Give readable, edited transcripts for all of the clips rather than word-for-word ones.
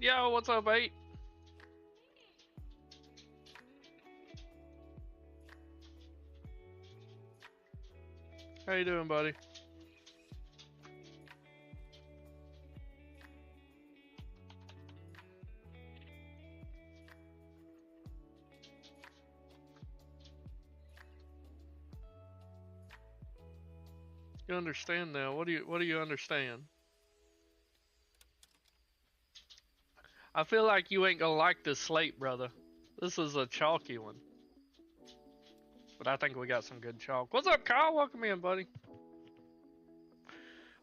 Yo, what's up, 8? How you doing, buddy? You understand now? What do you understand? I feel like you ain't gonna like this slate, brother. This is a chalky one. But I think we got some good chalk. What's up, Kyle? Welcome in, buddy.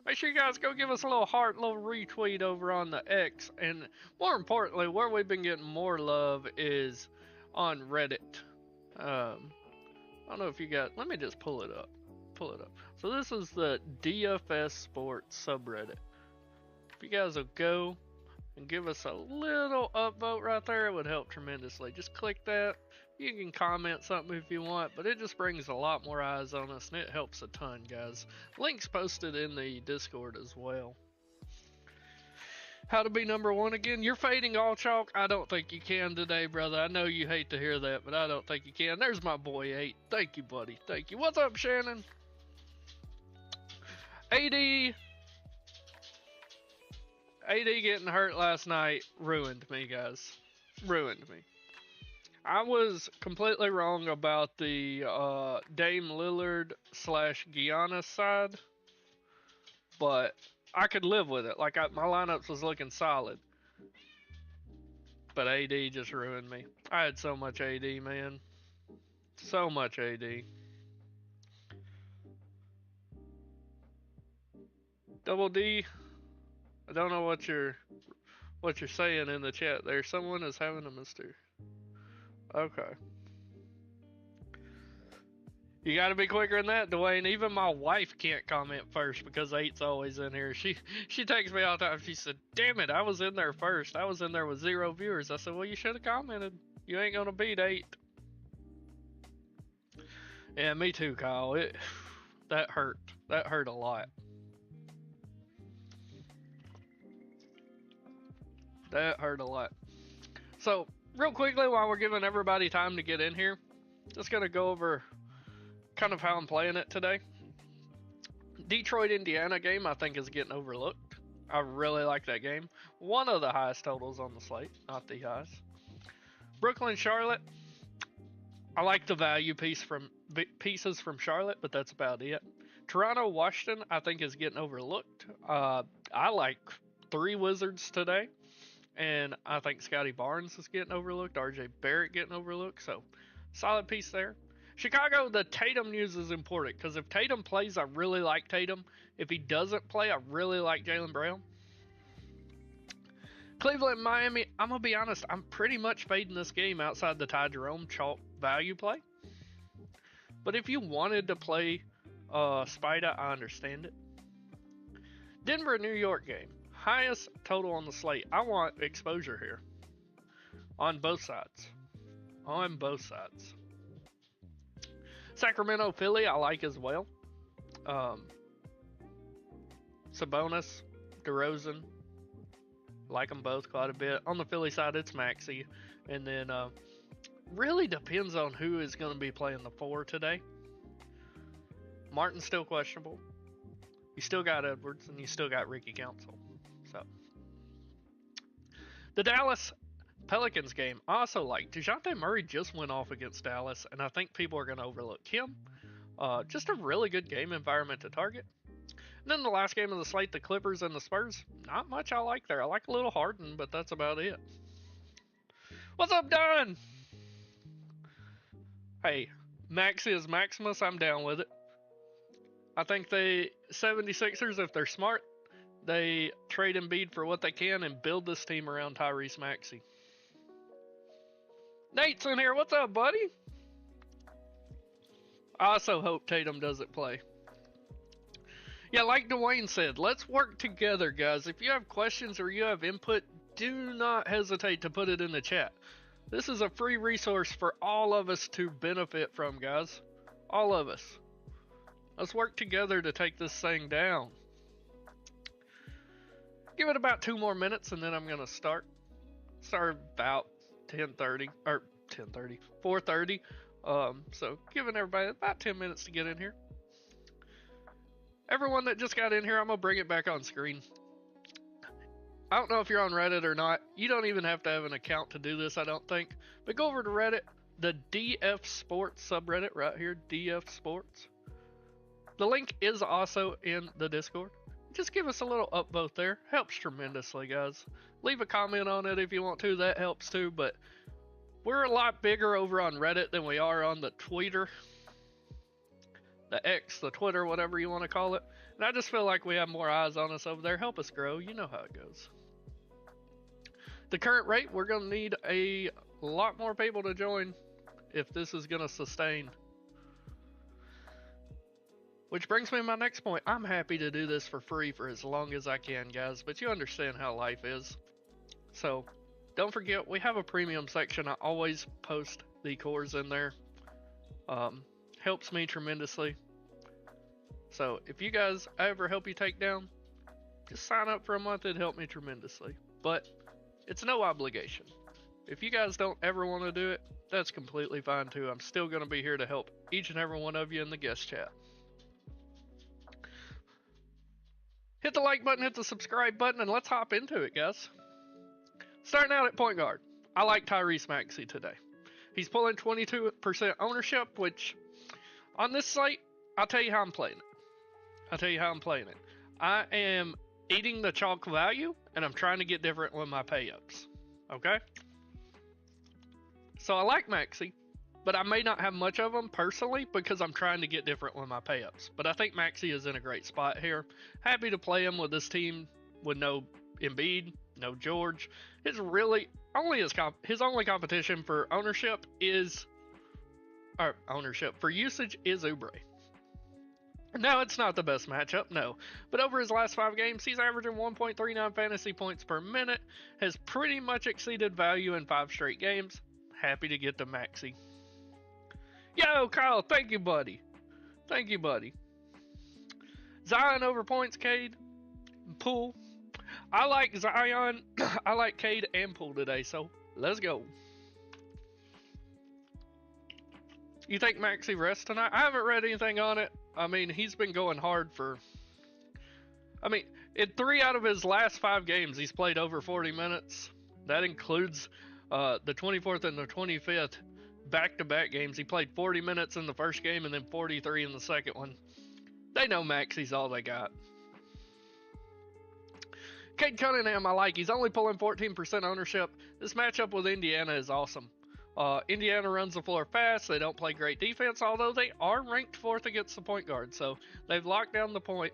Make sure you guys go give us a little heart, a little retweet over on the X. And more importantly, where we've been getting more love is on Reddit. I don't know if you got... Let me just pull it up. So this is the DFS Sports subreddit. If you guys will go and give us a little upvote right there, it would help tremendously. Just click that. You can comment something if you want, but it just brings a lot more eyes on us and it helps a ton, guys. Links posted in the Discord as well. How to be number one again? You're fading all chalk? I don't think you can today, brother. I know you hate to hear that, but I don't think you can. There's my boy 8. Thank you, buddy. Thank you. What's up, Shannon? AD getting hurt last night ruined me, guys. Ruined me. I was completely wrong about the Dame Lillard / Giannis side, but I could live with it. Like, my lineups was looking solid. But AD just ruined me. I had so much AD, man. So much AD. Double D, I don't know what you're saying in the chat there. Someone is having a Mr. Okay. You gotta be quicker than that, Dwayne. Even my wife can't comment first because 8's always in here. She takes me all the time. She said, damn it, I was in there first. I was in there with 0 viewers. I said, well, you should have commented. You ain't gonna beat 8. Yeah, me too, Kyle. That hurt. That hurt a lot. That hurt a lot. So, real quickly, while we're giving everybody time to get in here, just gonna go over kind of how I'm playing it today. Detroit-Indiana game, I think, is getting overlooked. I really like that game. One of the highest totals on the slate, not the highest. Brooklyn-Charlotte, I like the value pieces from Charlotte, but that's about it. Toronto-Washington, I think, is getting overlooked. I like 3 Wizards today. And I think Scotty Barnes is getting overlooked. RJ Barrett getting overlooked. So, solid piece there. Chicago, the Tatum news is important. Because if Tatum plays, I really like Tatum. If he doesn't play, I really like Jaylen Brown. Cleveland, Miami, I'm going to be honest. I'm pretty much fading this game outside the Ty Jerome chalk value play. But if you wanted to play Spider, I understand it. Denver, New York game. Highest total on the slate. I want exposure here. On both sides. On both sides. Sacramento, Philly, I like as well. Sabonis, DeRozan. Like them both quite a bit. On the Philly side, it's Maxey. And then, really depends on who is going to be playing the 4 today. Martin's still questionable. You still got Edwards, and you still got Ricky Council. So, the Dallas Pelicans game, I also like. DeJounte Murray just went off against Dallas, and I think people are going to overlook him. Just a really good game environment to target. And then the last game of the slate, the Clippers and the Spurs. Not much I like there. I like a little Harden, but that's about it. What's up, Don? Hey, Maxi is Maximus. I'm down with it. I think the 76ers, if they're smart, they trade Embiid for what they can and build this team around Tyrese Maxey. Nate's in here. What's up, buddy? I also hope Tatum doesn't play. Yeah, like Dwayne said, let's work together, guys. If you have questions or you have input, do not hesitate to put it in the chat. This is a free resource for all of us to benefit from, guys. All of us. Let's work together to take this thing down. Give it about 2 more minutes and then I'm going to start. Started about 10:30 or 10:30, 4:30. So giving everybody about 10 minutes to get in here. Everyone that just got in here, I'm gonna bring it back on screen. I don't know if you're on Reddit or not. You don't even have to have an account to do this, I don't think. But go over to Reddit, the DF Sports subreddit right here, DF Sports. The link is also in the Discord. Just give us a little upvote there. Helps tremendously, guys. Leave a comment on it if you want to. That helps too. But we're a lot bigger over on Reddit than we are on the Twitter. The X, the Twitter, whatever you want to call it. And I just feel like we have more eyes on us over there. Help us grow. You know how it goes. The current rate, we're going to need a lot more people to join if this is going to sustain. Which brings me to my next point. I'm happy to do this for free for as long as I can, guys. But you understand how life is. So, don't forget, we have a premium section. I always post the cores in there. Helps me tremendously. So, if you guys ever help you take down, just sign up for a month. It'd help me tremendously. But it's no obligation. If you guys don't ever want to do it, that's completely fine too. I'm still going to be here to help each and every one of you in the guest chat. Hit the like button, hit the subscribe button, and let's hop into it, guys. Starting out at point guard, I like Tyrese Maxey today. He's pulling 22% ownership, which on this site, I'll tell you how I'm playing it. I am eating the chalk value, and I'm trying to get different with my pay-ups. Okay? So I like Maxey, but I may not have much of him personally because I'm trying to get different with my pay-ups. But I think Maxey is in a great spot here. Happy to play him with this team with no Embiid, no George. His only competition for ownership is, for usage is Oubre. Now, it's not the best matchup, no. But over his last 5 games, he's averaging 1.39 fantasy points per minute, has pretty much exceeded value in 5 straight games. Happy to get to Maxey. Yo, Kyle, thank you, buddy. Thank you, buddy. Zion over points, Cade. Poole. I like Zion. I like Cade and Poole today, so let's go. You think Maxey rests tonight? I haven't read anything on it. I mean, he's been going hard for... in 3 out of his last 5 games, he's played over 40 minutes. That includes the 24th and the 25th back-to-back games. He played 40 minutes in the first game and then 43 in the second one. They know Maxey's all they got. Cade Cunningham, I like. He's only pulling 14% ownership. This matchup with Indiana is awesome. Indiana runs the floor fast. They don't play great defense, although they are ranked 4th against the point guard, so they've locked down the point.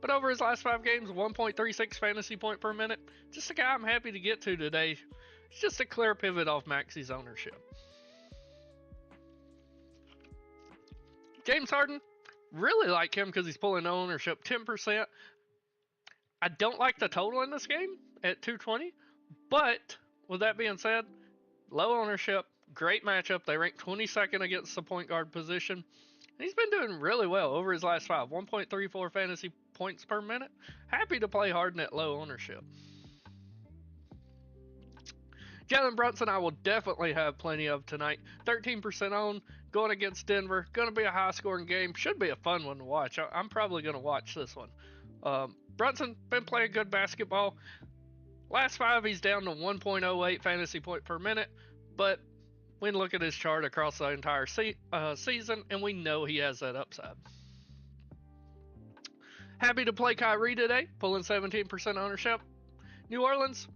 But over his last 5 games, 1.36 fantasy point per minute. Just a guy I'm happy to get to today. It's just a clear pivot off Maxey's ownership. James Harden, really like him because he's pulling ownership 10%. I don't like the total in this game at 220, but with that being said, low ownership, great matchup. They rank 22nd against the point guard position. And he's been doing really well over his last 5. 1.34 fantasy points per minute. Happy to play Harden at low ownership. Jalen Brunson, I will definitely have plenty of tonight. 13% owned, going against Denver. Going to be a high-scoring game. Should be a fun one to watch. I'm probably going to watch this one. Brunson, been playing good basketball. Last 5, he's down to 1.08 fantasy point per minute. But we can look at his chart across the entire season, and we know he has that upside. Happy to play Kyrie today, pulling 17% ownership. New Orleans,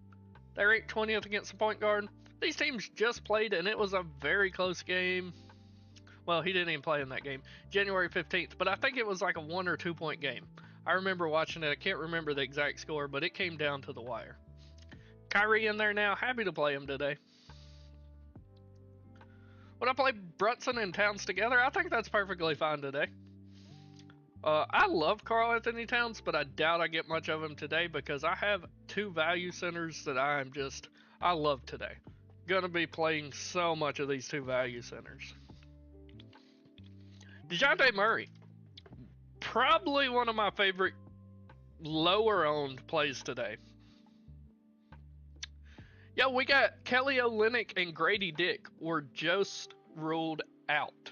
they rank 20th against the point guard. These teams just played, and it was a very close game. Well, he didn't even play in that game. January 15th, but I think it was like a 1 or 2 point game. I remember watching it. I can't remember the exact score, but it came down to the wire. Kyrie in there now. Happy to play him today. Would I play Brunson and Towns together? I think that's perfectly fine today. I love Karl Anthony Towns, but I doubt I get much of him today because I have 2 value centers that I love today. Gonna be playing so much of these 2 value centers. DeJounte Murray. Probably one of my favorite lower owned plays today. Yeah, we got Kelly Olynyk and Grady Dick were just ruled out.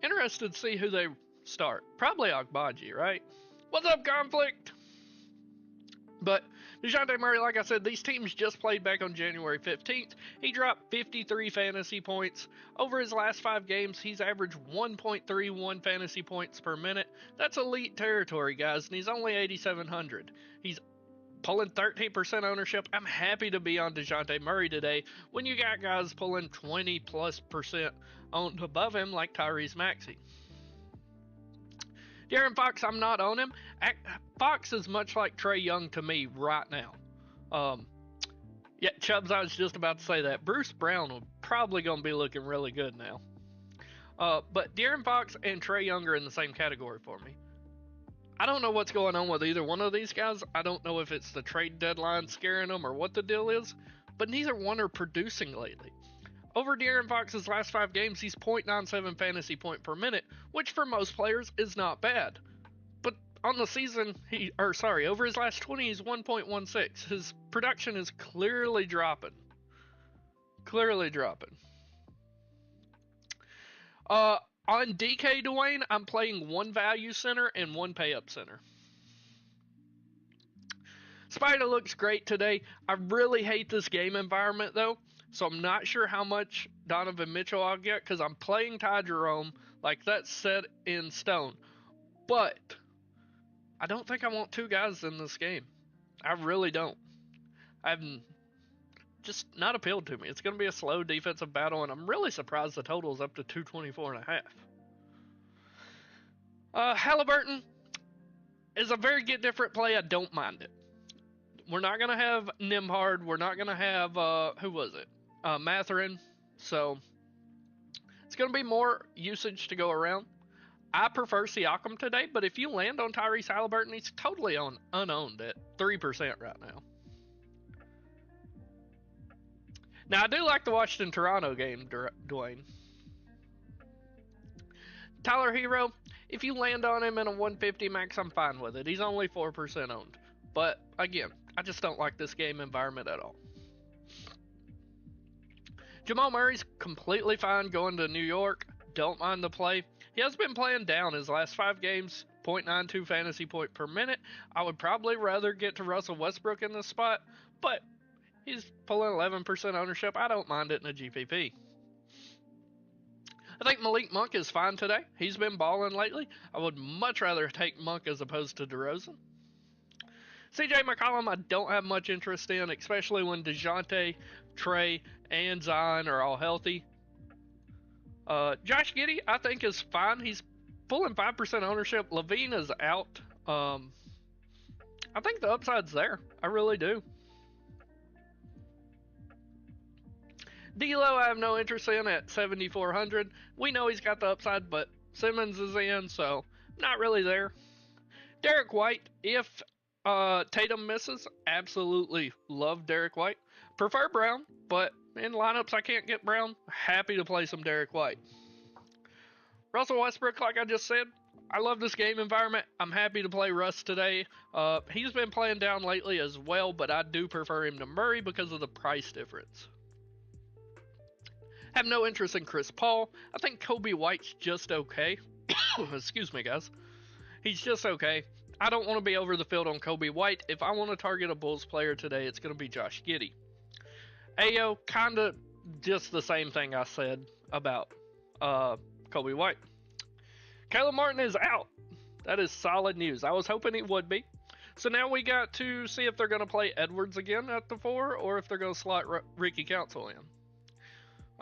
Interested to see who they start. Probably Agbaji, right? What's up, Conflict? But DeJounte Murray, like I said, these teams just played back on January 15th. He dropped 53 fantasy points. Over his last 5 games, he's averaged 1.31 fantasy points per minute. That's elite territory, guys, and he's only 8,700. He's pulling 13% ownership. I'm happy to be on DeJounte Murray today when you got guys pulling 20+% owned above him like Tyrese Maxey. De'Aaron Fox, I'm not on him. Fox is much like Trae Young to me right now. Yeah, Chubbs, I was just about to say that. Bruce Brown will probably going to be looking really good now. But De'Aaron Fox and Trae Young are in the same category for me. I don't know what's going on with either one of these guys. I don't know if it's the trade deadline scaring them or what the deal is, but neither one are producing lately. Over De'Aaron Fox's last 5 games, he's 0.97 fantasy point per minute, which for most players is not bad. But on the season, over his last 20, he's 1.16. His production is clearly dropping. On DK Dwayne, I'm playing 1 value center and 1 pay up center. Spider looks great today. I really hate this game environment though, so I'm not sure how much Donovan Mitchell I'll get because I'm playing Ty Jerome, like that's set in stone. But I don't think I want 2 guys in this game. I really don't. I'm just not appealed to me. It's going to be a slow defensive battle, and I'm really surprised the total is up to 224.5. Halliburton is a very get different play. I don't mind it. We're not going to have Nimhard. We're not going to have, who was it? Matherin. So it's going to be more usage to go around. I prefer Siakam today, but if you land on Tyrese Halliburton, he's totally unowned at 3% right now. Now, I do like the Washington-Toronto game, Dwayne. Tyler Hero, if you land on him in a 150 max, I'm fine with it. He's only 4% owned. But, again, I just don't like this game environment at all. Jamal Murray's completely fine going to New York. Don't mind the play. He has been playing down his last 5 games, 0.92 fantasy point per minute. I would probably rather get to Russell Westbrook in this spot, but he's pulling 11% ownership. I don't mind it in a GPP. I think Malik Monk is fine today. He's been balling lately. I would much rather take Monk as opposed to DeRozan. CJ McCollum, I don't have much interest in, especially when DeJounte, Trey, and Zion are all healthy. Josh Giddey, I think, is fine. He's pulling 5% ownership. Levine is out. I think the upside's there. I really do. D'Lo, I have no interest in at 7,400. We know he's got the upside, but Simmons is in, so not really there. Derek White, if Tatum misses, absolutely love Derek White. Prefer Brown, but in lineups I can't get Brown. Happy to play some Derek White. Russell Westbrook, like I just said, I love this game environment. I'm happy to play Russ today. He's been playing down lately as well, but I do prefer him to Murray because of the price difference. Have no interest in Chris Paul. I think Kobe White's just okay. Excuse me, guys. He's just okay. I don't want to be over the field on Kobe White. If I want to target a Bulls player today, it's going to be Josh Giddey. Ayo, kind of just the same thing I said about Kobe White. Caleb Martin is out. That is solid news. I was hoping he would be. So now we got to see if they're going to play Edwards again at the 4 or if they're going to slot Ricky Council in.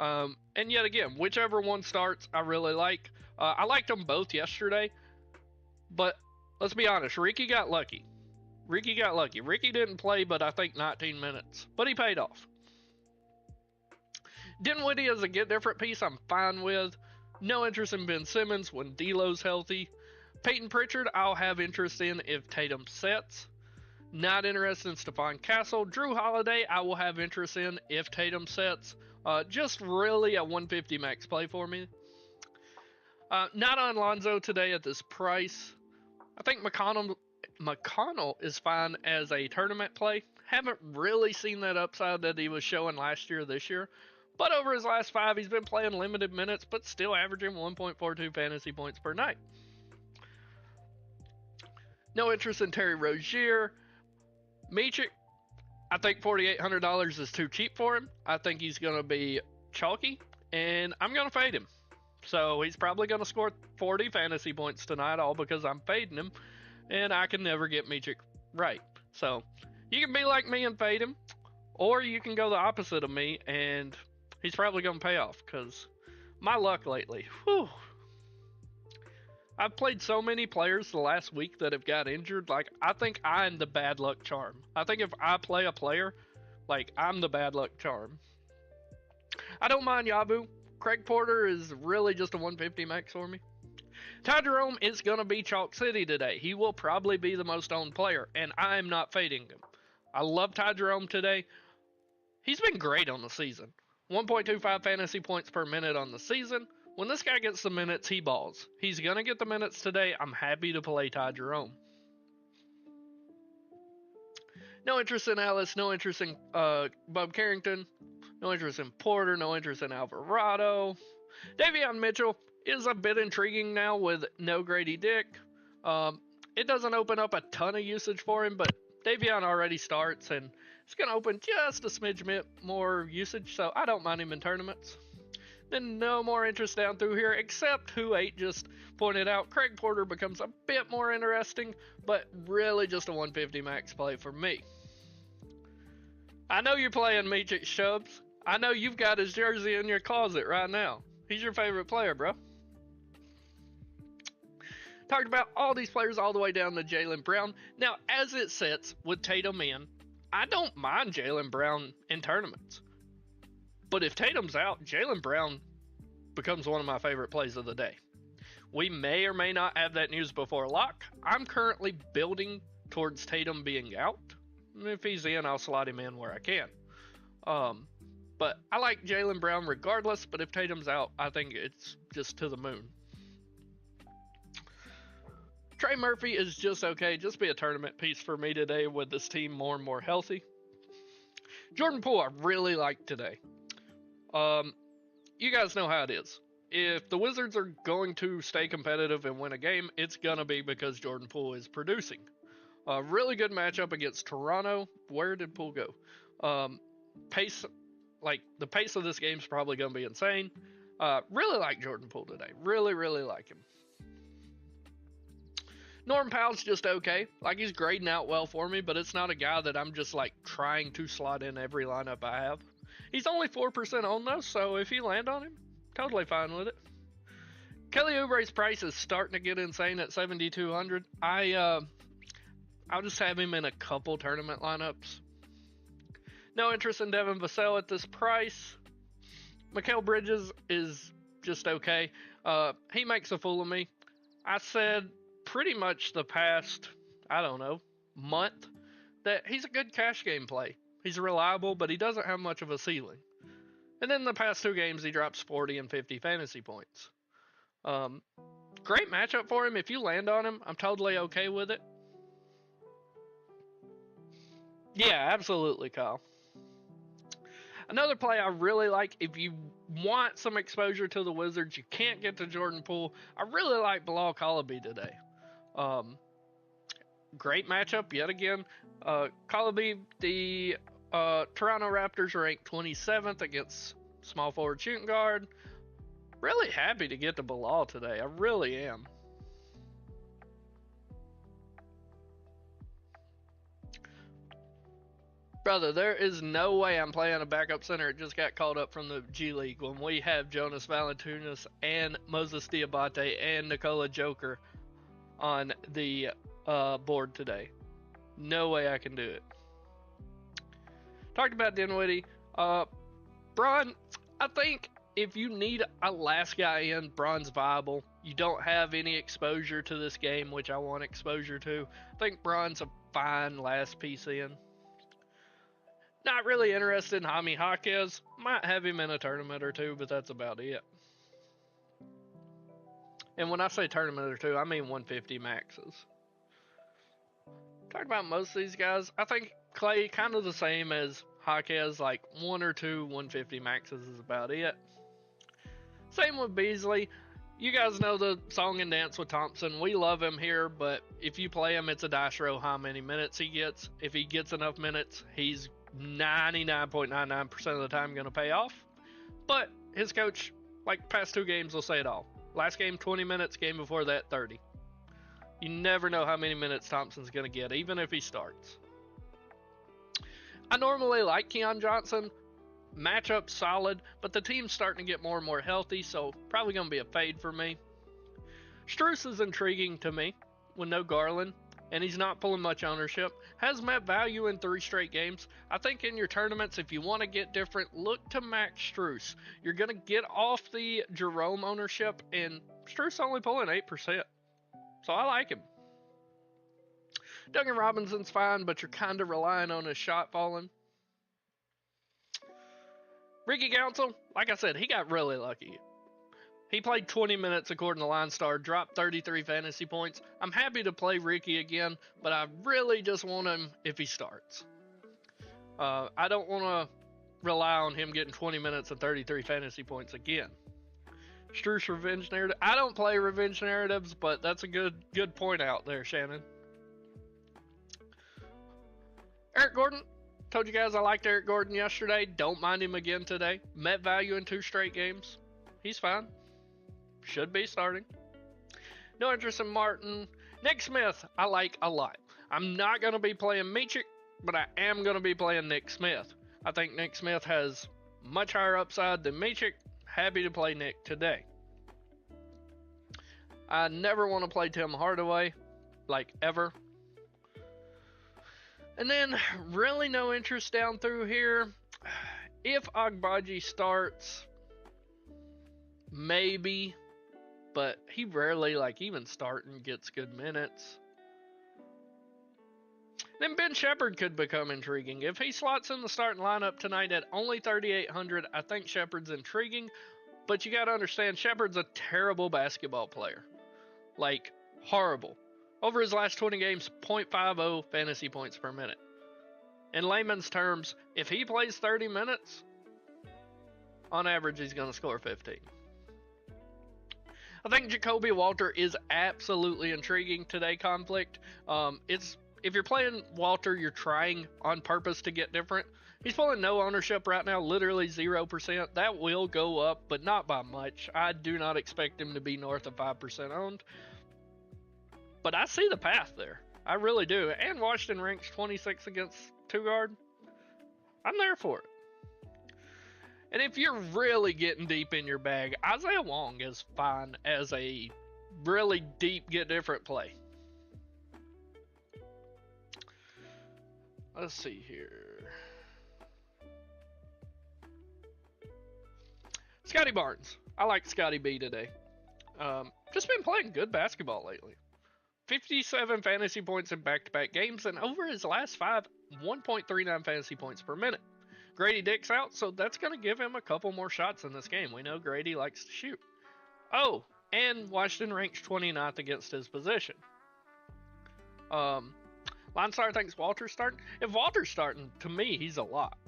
And yet again, whichever one starts, I really like. I liked them both yesterday, but let's be honest, Ricky got lucky. Ricky didn't play but I think 19 minutes, but he paid off. Dinwiddie is a get different piece I'm fine with. No interest in Ben Simmons when D'Lo's healthy. Peyton Pritchard, I'll have interest in if Tatum sets. Not interested in Stephon Castle. Drew Holiday, I will have interest in if Tatum sets. Just really a 150 max play for me. Not on Lonzo today at this price. I think McConnell McConnell is fine as a tournament play. Haven't really seen that upside that he was showing last year this year. But over his last 5, he's been playing limited minutes, but still averaging 1.42 fantasy points per night. No interest in Terry Rozier. Michik, I think $4,800 is too cheap for him. I think he's going to be chalky, and I'm going to fade him. So he's probably going to score 40 fantasy points tonight, all because I'm fading him, and I can never get Michik right. So you can be like me and fade him, or you can go the opposite of me, and he's probably going to pay off, because my luck lately, whew. I've played so many players the last week that have got injured. Like, I think I'm the bad luck charm. I think if I play a player, like, I'm the bad luck charm. I don't mind Yabu. Craig Porter is really just a 150 max for me. Ty Jerome is going to be Chalk City today. He will probably be the most owned player, and I'm not fading him. I love Ty Jerome today. He's been great on the season. 1.25 fantasy points per minute on the season. When this guy gets the minutes, he balls. He's going to get the minutes today. I'm happy to play Ty Jerome. No interest in Ellis. No interest in Bob Carrington. No interest in Porter. No interest in Alvarado. Davion Mitchell is a bit intriguing now with no Grady Dick. It doesn't open up a ton of usage for him, but Davion already starts, and it's going to open just a smidge bit more usage, so I don't mind him in tournaments. Then no more interest down through here, except who 8 just pointed out. Craig Porter becomes a bit more interesting, but really just a 150 max play for me. I know you're playing Michik Shubs. I know you've got his jersey in your closet right now. He's your favorite player, bro. Talked about all these players all the way down to Jaylen Brown. Now, as it sits with Tatum in, I don't mind Jaylen Brown in tournaments. But if Tatum's out, Jaylen Brown becomes one of my favorite plays of the day. We may or may not have that news before lock. I'm currently building towards Tatum being out. If he's in, I'll slot him in where I can. But I like Jaylen Brown regardless, but if Tatum's out, I think it's just to the moon. Trey Murphy is just okay. Just be a tournament piece for me today with this team more and more healthy. Jordan Poole, I really like today. You guys know how it is. If the Wizards are going to stay competitive and win a game, it's going to be because Jordan Poole is producing. A really good matchup against Toronto. Where did Poole go? Pace, like, the pace of this game is probably going to be insane. Really like Jordan Poole today. Really, really like him. Norm Powell's just okay. Like, he's grading out well for me, but it's not a guy that I'm just, like, trying to slot in every lineup I have. He's only 4% on though, so if you land on him, totally fine with it. Kelly Oubre's price is starting to get insane at 7,200. I'll just have him in a couple tournament lineups. No interest in Devin Vassell at this price. Mikal Bridges is just okay. He makes a fool of me. I said pretty much the past, I don't know, month that he's a good cash game play. He's reliable, but he doesn't have much of a ceiling. And then the past 2 games, he drops 40 and 50 fantasy points. Great matchup for him. If you land on him, I'm totally okay with it. Yeah, absolutely, Kyle. Another play I really like, if you want some exposure to the Wizards, you can't get to Jordan Poole, I really like Bilal Calabi today. Great matchup yet again. Calabi, the Toronto Raptors ranked 27th against small forward shooting guard. Really happy to get to Bilal today. I really am. Brother, there is no way I'm playing a backup center. It just got called up from the G League when we have Jonas Valanciunas and Moses Diabate and Nikola Joker on the board today. No way I can do it. Talked about Dinwiddie. Bron, I think if you need a last guy in, Bron's viable. You don't have any exposure to this game, which I want exposure to. I think Bron's a fine last piece in. Not really interested in Jaime Jaquez. Might have him in a tournament or two, but that's about it. And when I say tournament or two, I mean 150 maxes. Talk about most of these guys. I think Clay kind of the same as Jaquez, like 1 or 2 150 maxes is about it. Same with Beasley. You guys know the song and dance with Thompson. We love him here, but if you play him, it's a dice roll how many minutes he gets. If he gets enough minutes, he's 99.99% of the time going to pay off. But his coach, like past 2 games, will say it all. Last game, 20 minutes. Game before that, 30. You never know how many minutes Thompson's going to get, even if he starts. I normally like Keon Johnson. Matchup solid, but the team's starting to get more and more healthy, so probably going to be a fade for me. Strus is intriguing to me with no Garland, and he's not pulling much ownership. Has met value in 3 straight games. I think in your tournaments, if you want to get different, look to Max Strus. You're going to get off the Jerome ownership, and Strus only pulling 8%. So I like him. Duncan Robinson's fine, but you're kind of relying on his shot falling. Ricky Council, like I said, he got really lucky. He played 20 minutes according to Line Star, dropped 33 fantasy points. I'm happy to play Ricky again, but I really just want him if he starts. I don't want to rely on him getting 20 minutes and 33 fantasy points again. Strus Revenge Narrative. I don't play Revenge Narratives, but that's a good point out there, Shannon. Eric Gordon. Told you guys I liked Eric Gordon yesterday. Don't mind him again today. Met value in 2 straight games. He's fine. Should be starting. No interest in Martin. Nick Smith, I like a lot. I'm not going to be playing Michik, but I am going to be playing Nick Smith. I think Nick Smith has much higher upside than Michik. Happy to play Nick today. I never want to play Tim Hardaway, like ever. And then, really no interest down through here. If Agbaji starts, maybe. But he rarely, even starting, gets good minutes. Then Ben Shepherd could become intriguing. If he slots in the starting lineup tonight at only 3,800, I think Shepherd's intriguing. But you got to understand, Shepherd's a terrible basketball player. Horrible. Over his last 20 games, 0.50 fantasy points per minute. In layman's terms, if he plays 30 minutes, on average, he's going to score 15. I think Jacoby Walter is absolutely intriguing today, Conflict. If you're playing Walter, you're trying on purpose to get different. He's pulling no ownership right now, literally 0%. That will go up, but not by much. I do not expect him to be north of 5% owned. But I see the path there. I really do. And Washington ranks 26 against 2-guard. I'm there for it. And if you're really getting deep in your bag, Isaiah Wong is fine as a really deep get different play. Let's see here. Scotty Barnes. I like Scotty B today. Just been playing good basketball lately. 57 fantasy points in back-to-back games, and over his last 5, 1.39 fantasy points per minute. Grady Dick's out, so that's going to give him a couple more shots in this game. We know Grady likes to shoot. Oh, and Washington ranks 29th against his position. Line Star thinks Walter's starting. If Walter's starting, to me, he's a lock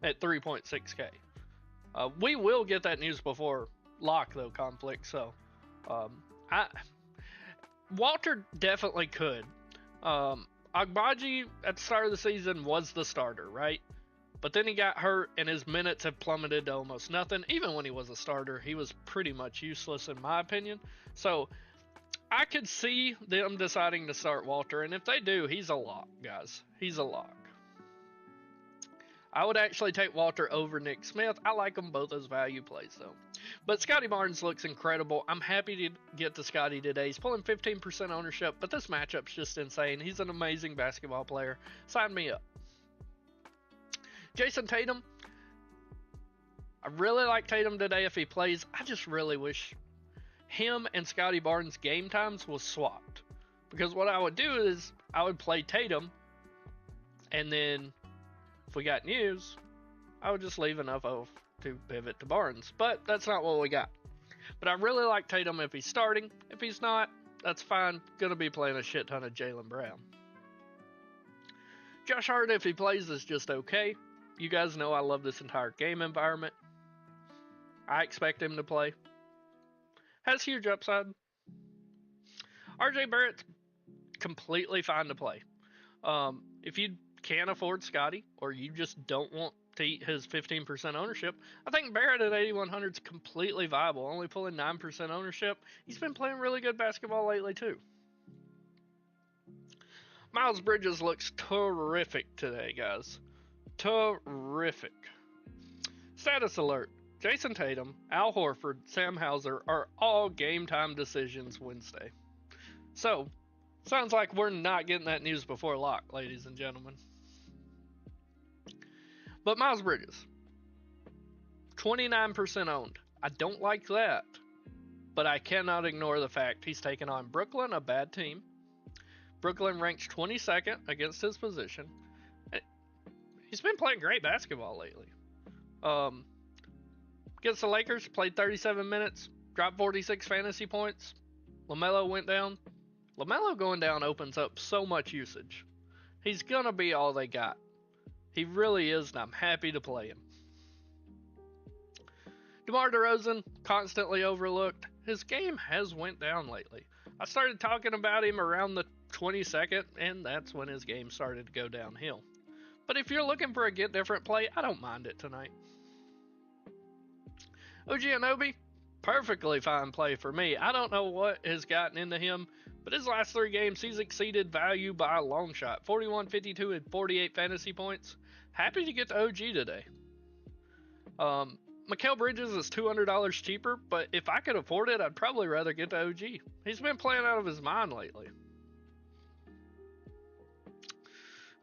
at 3.6K. We will get that news before lock, though, Conflict, so Walter definitely could. Agbaji at the start of the season was the starter, right? But then he got hurt and his minutes have plummeted to almost nothing. Even when he was a starter, he was pretty much useless in my opinion. So I could see them deciding to start Walter, and if they do, he's a lock, guys. He's a lock. I would actually take Walter over Nick Smith. I like them both as value plays, though. But Scotty Barnes looks incredible. I'm happy to get to Scotty today. He's pulling 15% ownership, but this matchup's just insane. He's an amazing basketball player. Sign me up. Jason Tatum. I really like Tatum today if he plays. I just really wish him and Scotty Barnes' game times was swapped. Because what I would do is I would play Tatum, and then if we got news, I would just leave enough off to pivot to Barnes. But that's not what we got. But I really like Tatum if he's starting. If he's not, that's fine. Gonna be playing a shit ton of Jaylen Brown. Josh Hart, if he plays, is just okay. You guys know I love this entire game environment. I expect him to play. Has huge upside. RJ Barrett's completely fine to play. If you can't afford Scotty, or you just don't want to eat his 15% ownership, I think Barrett at 8,100 is completely viable, only pulling 9% ownership. He's been playing really good basketball lately, too. Miles Bridges looks terrific today, guys. Terrific. Status alert. Jason Tatum, Al Horford, Sam Hauser are all game time decisions Wednesday. So, sounds like we're not getting that news before lock, ladies and gentlemen. But Miles Bridges, 29% owned. I don't like that, but I cannot ignore the fact he's taken on Brooklyn, a bad team. Brooklyn ranks 22nd against his position. He's been playing great basketball lately. Against the Lakers, played 37 minutes, dropped 46 fantasy points. LaMelo went down. LaMelo going down opens up so much usage. He's going to be all they got. He really is, and I'm happy to play him. DeMar DeRozan, constantly overlooked. His game has went down lately. I started talking about him around the 22nd, and that's when his game started to go downhill. But if you're looking for a get different play, I don't mind it tonight. OG Anunoby, perfectly fine play for me. I don't know what has gotten into him, but his last 3 games, he's exceeded value by a long shot. 41, 52, and 48 fantasy points. Happy to get to OG today. Mikal Bridges is $200 cheaper, but if I could afford it, I'd probably rather get to OG. He's been playing out of his mind lately.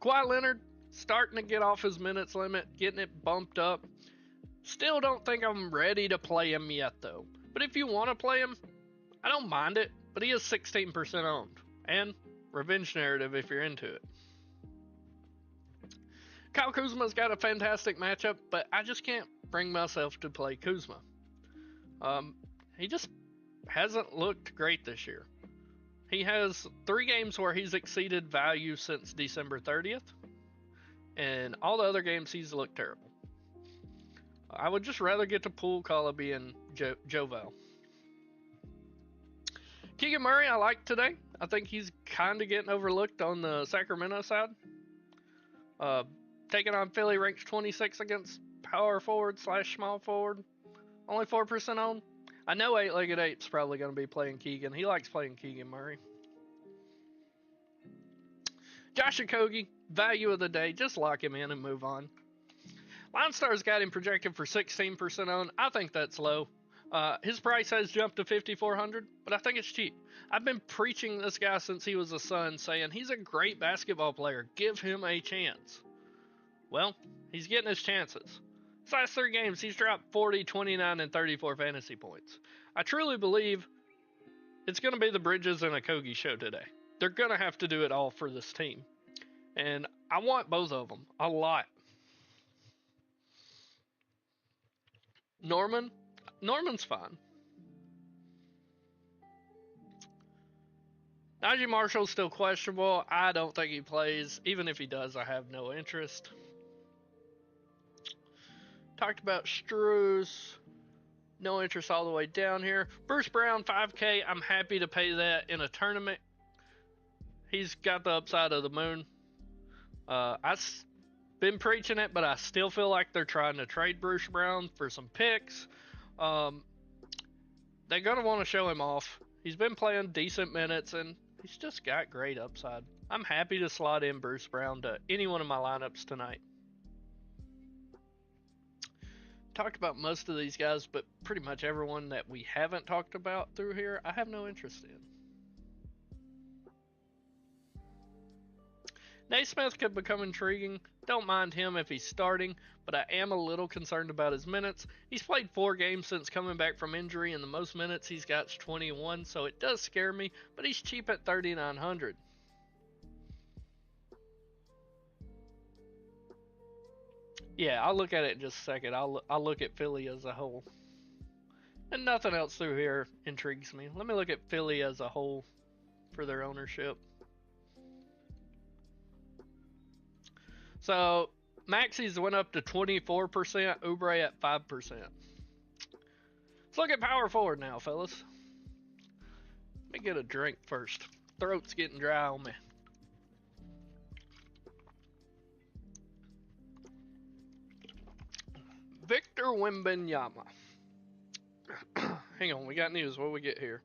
Kawhi Leonard, starting to get off his minutes limit, getting it bumped up. Still don't think I'm ready to play him yet, though. But if you want to play him, I don't mind it, but he is 16% owned. And revenge narrative if you're into it. Kyle Kuzma's got a fantastic matchup, but I just can't bring myself to play Kuzma. He just hasn't looked great this year. He has 3 games where he's exceeded value since December 30th, and all the other games he's looked terrible. I would just rather get to Poole, Cullaby, and Jovel. Keegan Murray I like today. I think he's kind of getting overlooked on the Sacramento side. Taking on Philly, ranks 26 against power forward / small forward. Only 4% owned. I know 8-Legged Ape's probably going to be playing Keegan. He likes playing Keegan Murray. Josh Okogie, value of the day. Just lock him in and move on. Line Star's got him projected for 16% owned. I think that's low. His price has jumped to $5,400, but I think it's cheap. I've been preaching this guy since he was a Sun, saying he's a great basketball player. Give him a chance. Well, he's getting his chances. His last 3 games, he's dropped 40, 29, and 34 fantasy points. I truly believe it's going to be the Bridges and Okogie show today. They're going to have to do it all for this team. And I want both of them a lot. Norman's fine. Najee Marshall's still questionable. I don't think he plays. Even if he does, I have no interest. Talked about Strus. No interest all the way down here. Bruce Brown, 5K. I'm happy to pay that in a tournament. He's got the upside of the moon. I've been preaching it, but I still feel like they're trying to trade Bruce Brown for some picks. They're going to want to show him off. He's been playing decent minutes, and he's just got great upside. I'm happy to slot in Bruce Brown to any one of my lineups tonight. Talked about most of these guys, but pretty much everyone that we haven't talked about through here, I have no interest in. Naismith could become intriguing. Don't mind him if he's starting, but I am a little concerned about his minutes. He's played 4 games since coming back from injury, and the most minutes he's got is 21, so it does scare me, but he's cheap at $3,900. Yeah, I'll look at it in just a second. I'll look at Philly as a whole. And nothing else through here intrigues me. Let me look at Philly as a whole for their ownership. So Maxi's went up to 24%, Oubre at 5%. Let's look at power forward now, fellas. Let me get a drink first. Throat's getting dry on me. Victor Wembanyama. Hang on, we got news. What do we get here?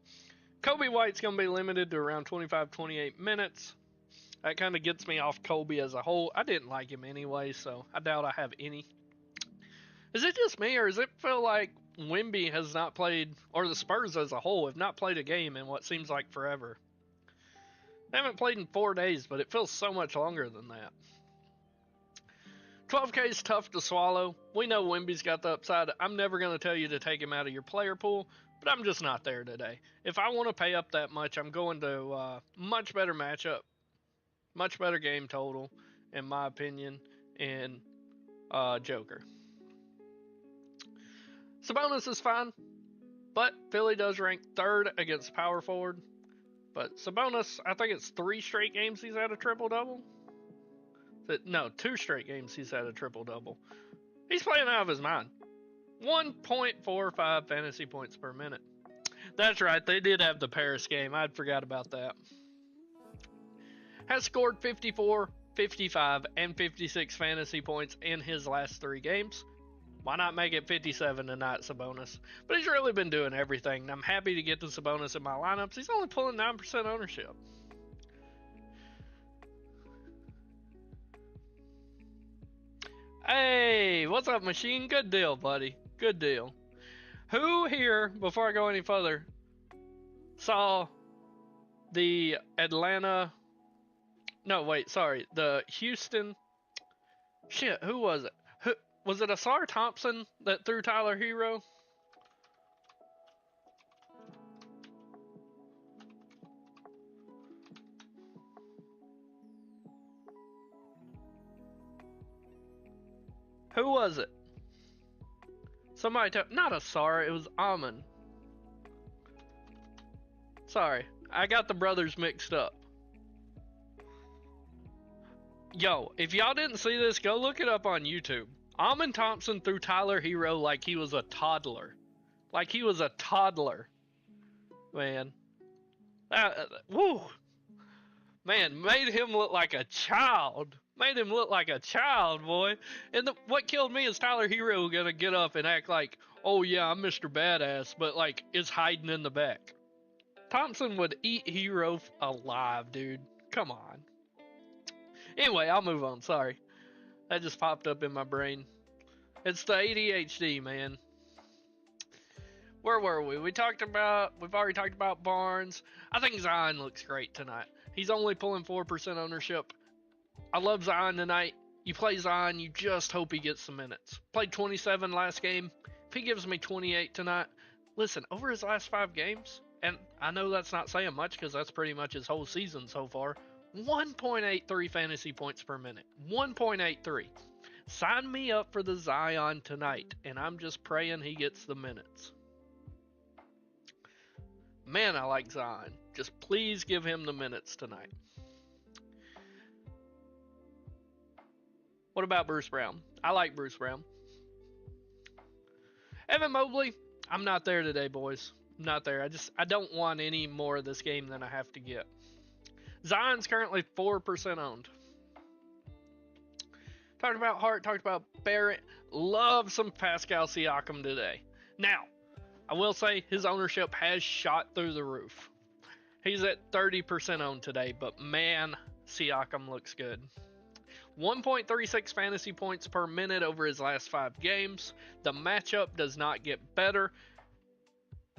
Kobe White's going to be limited to around 25-28 minutes. That kind of gets me off Kobe as a whole. I didn't like him anyway, so I doubt I have any. Is it just me, or does it feel like Wemby has not played, or the Spurs as a whole have not played a game in what seems like forever? They haven't played in 4 days, but it feels so much longer than that. 12K is tough to swallow. We know Wemby's got the upside. I'm never going to tell you to take him out of your player pool, but I'm just not there today. If I want to pay up that much, I'm going to much better matchup, much better game total, in my opinion, and Joker. Sabonis is fine, but Philly does rank 3rd against power forward. But Sabonis, I think it's 3 straight games he's had a triple-double. No, 2 straight games he's had a triple-double. He's playing out of his mind. 1.45 fantasy points per minute. That's right, they did have the Paris game. I'd forgot about that. Has scored 54, 55, and 56 fantasy points in his last 3 games. Why not make it 57 tonight, Sabonis? But he's really been doing everything, and I'm happy to get the Sabonis in my lineups. He's only pulling 9% ownership. Hey, what's up, Machine? Good deal, buddy. Good deal. Who here, before I go any further, saw the Atlanta... No, wait, sorry. The Houston... Shit, who was it? Was it Asar Thompson that threw Tyler Hero? Who was it? Somebody not Asar, it was Amon. Sorry, I got the brothers mixed up. Yo, if y'all didn't see this, go look it up on YouTube. Amon Thompson threw Tyler Hero like he was a toddler. Like he was a toddler. Man. Woo. Man, made him look like a child. Made him look like a child, boy. And what killed me is Tyler Hero gonna get up and act like, oh yeah, I'm Mr. Badass, but like is hiding in the back. Thompson would eat Hero alive, dude. Come on. Anyway, I'll move on. Sorry. That just popped up in my brain. It's the ADHD, man. Where were we? We've already talked about Barnes. I think Zion looks great tonight. He's only pulling 4% ownership. I love Zion tonight. You play Zion, you just hope he gets some minutes. Played 27 last game. If he gives me 28 tonight, listen, over his last 5 games, and I know that's not saying much because that's pretty much his whole season so far, 1.83 fantasy points per minute. 1.83. Sign me up for the Zion tonight, and I'm just praying he gets the minutes. Man, I like Zion. Just please give him the minutes tonight. What about Bruce Brown? I like Bruce Brown. Evan Mobley, I'm not there today, boys. I'm not there. I don't want any more of this game than I have to get. Zion's currently 4% owned. Talked about Hart, talked about Barrett. Love some Pascal Siakam today. Now, I will say his ownership has shot through the roof. He's at 30% owned today, but man, Siakam looks good. 1.36 fantasy points per minute over his last 5 games. The matchup does not get better.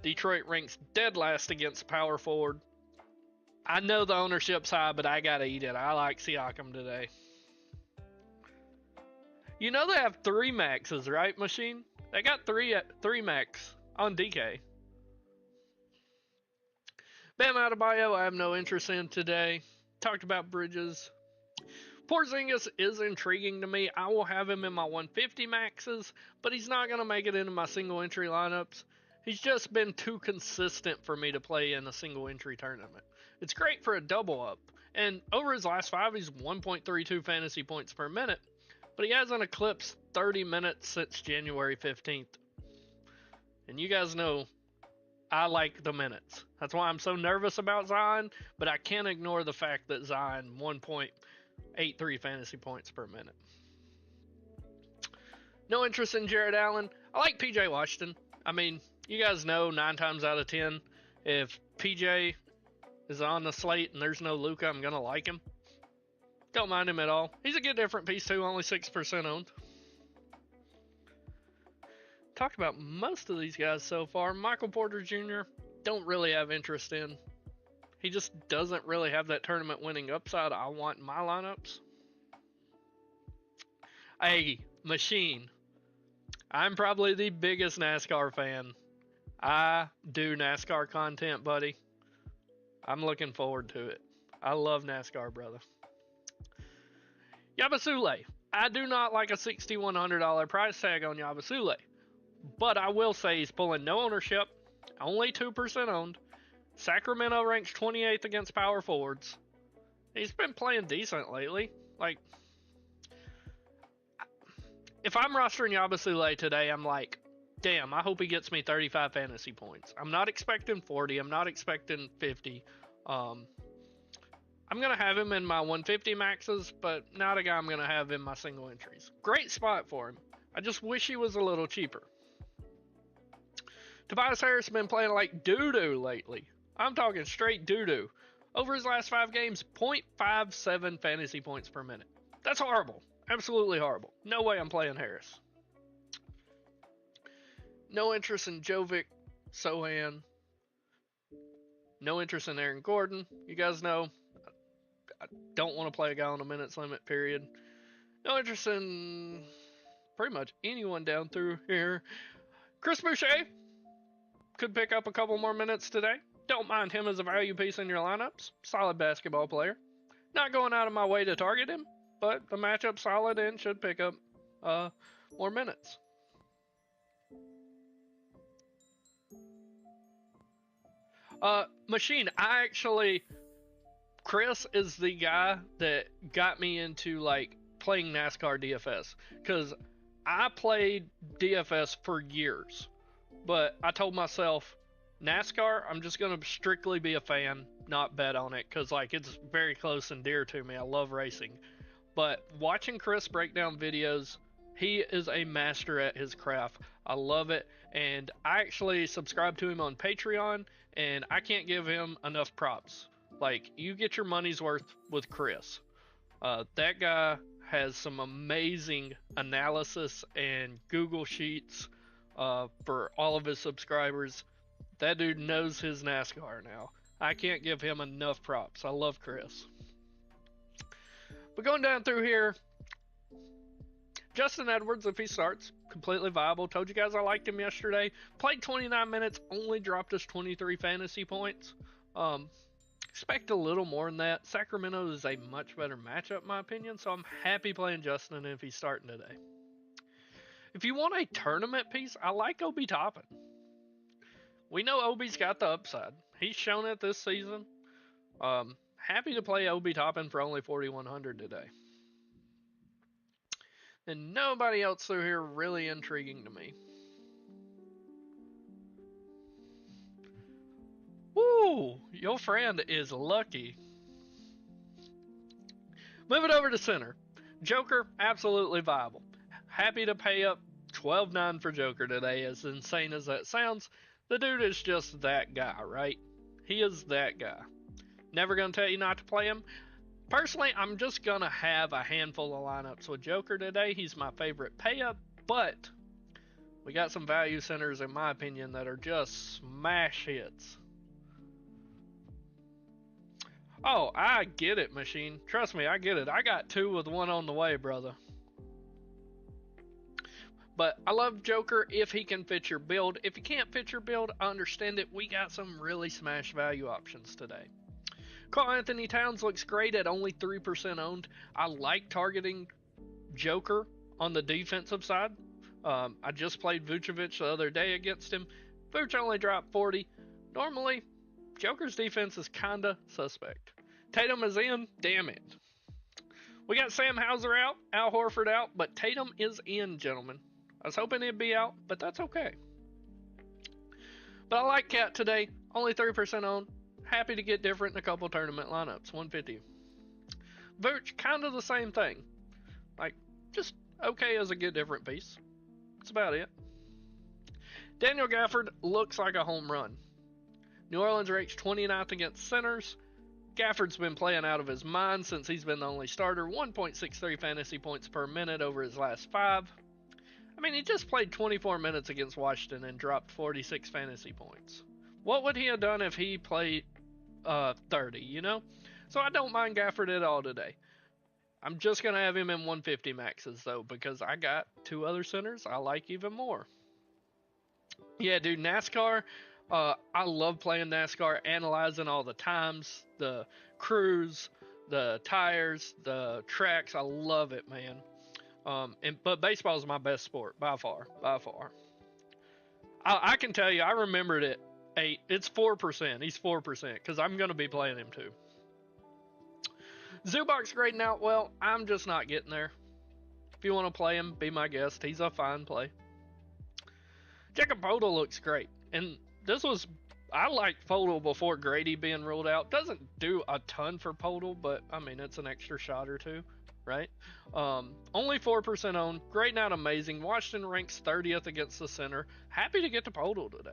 Detroit ranks dead last against power forward. I know the ownership's high, but I gotta eat it. I like Siakam today. You know they have 3 maxes, right, Machine? They got 3 max on DK. Bam Adebayo, I have no interest in today. Talked about Bridges. Porzingis is intriguing to me. I will have him in my 150 maxes, but he's not going to make it into my single entry lineups. He's just been too consistent for me to play in a single entry tournament. It's great for a double up, and over his last 5, he's 1.32 fantasy points per minute. but he hasn't eclipsed 30 minutes since January 15th. And you guys know I like the minutes. That's why I'm so nervous about Zion, but I can't ignore the fact that Zion 1.83 fantasy points per minute. No interest in Jared Allen. I like PJ Washington. I mean, you guys know 9 times out of 10, if PJ is on the slate and there's no Luka, I'm going to like him. Don't mind him at all. He's a good different piece too, only 6% owned. Talked about most of these guys so far. Michael Porter Jr. don't really have interest in. He just doesn't really have that tournament winning upside I want in my lineups. Hey, Machine. I'm probably the biggest NASCAR fan. I do NASCAR content, buddy. I'm looking forward to it. I love NASCAR, brother. Yabasule. I do not like a $6,100 price tag on Yabasule. But I will say he's pulling no ownership, only 2% owned. Sacramento ranks 28th against power forwards. He's been playing decent lately. Like, if I'm rostering Yabasule today, I'm like, damn, I hope he gets me 35 fantasy points. I'm not expecting 40. I'm not expecting 50. I'm going to have him in my 150 maxes, but not a guy I'm going to have in my single entries. Great spot for him. I just wish he was a little cheaper. Tobias Harris has been playing like doo-doo lately. I'm talking straight doo-doo. Over his last 5 games, 0.57 fantasy points per minute. That's horrible. Absolutely horrible. No way I'm playing Harris. No interest in Jovic, Sohan. No interest in Aaron Gordon. You guys know I don't want to play a guy on a minutes limit, period. No interest in pretty much anyone down through here. Chris Boucher could pick up a couple more minutes today. Don't mind him as a value piece in your lineups. Solid basketball player. Not going out of my way to target him, but the matchup's solid and should pick up more minutes. Machine, Chris is the guy that got me into like playing NASCAR DFS, because I played DFS for years, but I told myself NASCAR, I'm just gonna strictly be a fan, not bet on it, because like it's very close and dear to me. I love racing, but watching Chris break down videos, he is a master at his craft. I love it, and I actually subscribe to him on Patreon, and I can't give him enough props. Like, you get your money's worth with Chris. That guy has some amazing analysis and Google Sheets for all of his subscribers. That dude knows his NASCAR now. I can't give him enough props. I love Chris. But going down through here, Justin Edwards, if he starts, completely viable. Told you guys I liked him yesterday. Played 29 minutes, only dropped us 23 fantasy points. Expect a little more than that. Sacramento is a much better matchup, in my opinion, so I'm happy playing Justin if he's starting today. If you want a tournament piece, I like Obi Toppin. We know Obi's got the upside. He's shown it this season. Happy to play Obi Toppin for only 4,100 today. And nobody else through here really intriguing to me. Woo! Your friend is lucky. Moving over to center. Joker, absolutely viable. Happy to pay up $12.9 for Joker today, as insane as that sounds. The dude is just that guy, right? He is that guy. Never gonna tell you not to play him. Personally, I'm just gonna have a handful of lineups with Joker today. He's my favorite pay up, but we got some value centers, in my opinion, that are just smash hits. Oh, I get it, Machine. Trust me, I get it. I got 2 with 1 on the way, brother. But I love Joker if he can fit your build. If he can't fit your build, I understand it. We got some really smash value options today. Karl-Anthony Towns looks great at only 3% owned. I like targeting Joker on the defensive side. I just played Vucevic the other day against him. Vuce only dropped 40. Normally, Joker's defense is kinda suspect. Tatum is in, damn it. We got Sam Hauser out, Al Horford out, but Tatum is in, gentlemen. I was hoping he'd be out, but that's okay. But I like Cat today. Only 3% owned. Happy to get different in a couple tournament lineups. 150. Vooch, kind of the same thing. Like, just okay as a get different piece. That's about it. Daniel Gafford looks like a home run. New Orleans ranks 29th against centers. Gafford's been playing out of his mind since he's been the only starter. 1.63 fantasy points per minute over his last 5. I mean, he just played 24 minutes against Washington and dropped 46 fantasy points. What would he have done if he played 30, you know? So I don't mind Gafford at all today. I'm just going to have him in 150 maxes, though, because I got 2 other centers I like even more. Yeah, dude, NASCAR, I love playing NASCAR, analyzing all the times, the crews, the tires, the tracks. I love it, man. But baseball is my best sport, by far. I can tell you, I remembered it 8. It's 4%. He's 4%, because I'm going to be playing him, too. Zubac's grading out well. I'm just not getting there. If you want to play him, be my guest. He's a fine play. Jacob Podol looks great. And this was, I liked Podol before Grady being ruled out. Doesn't do a ton for Podol, but I mean, it's an extra shot or two, right? Only 4% owned. Grading out amazing. Washington ranks 30th against the center. Happy to get to Podol today.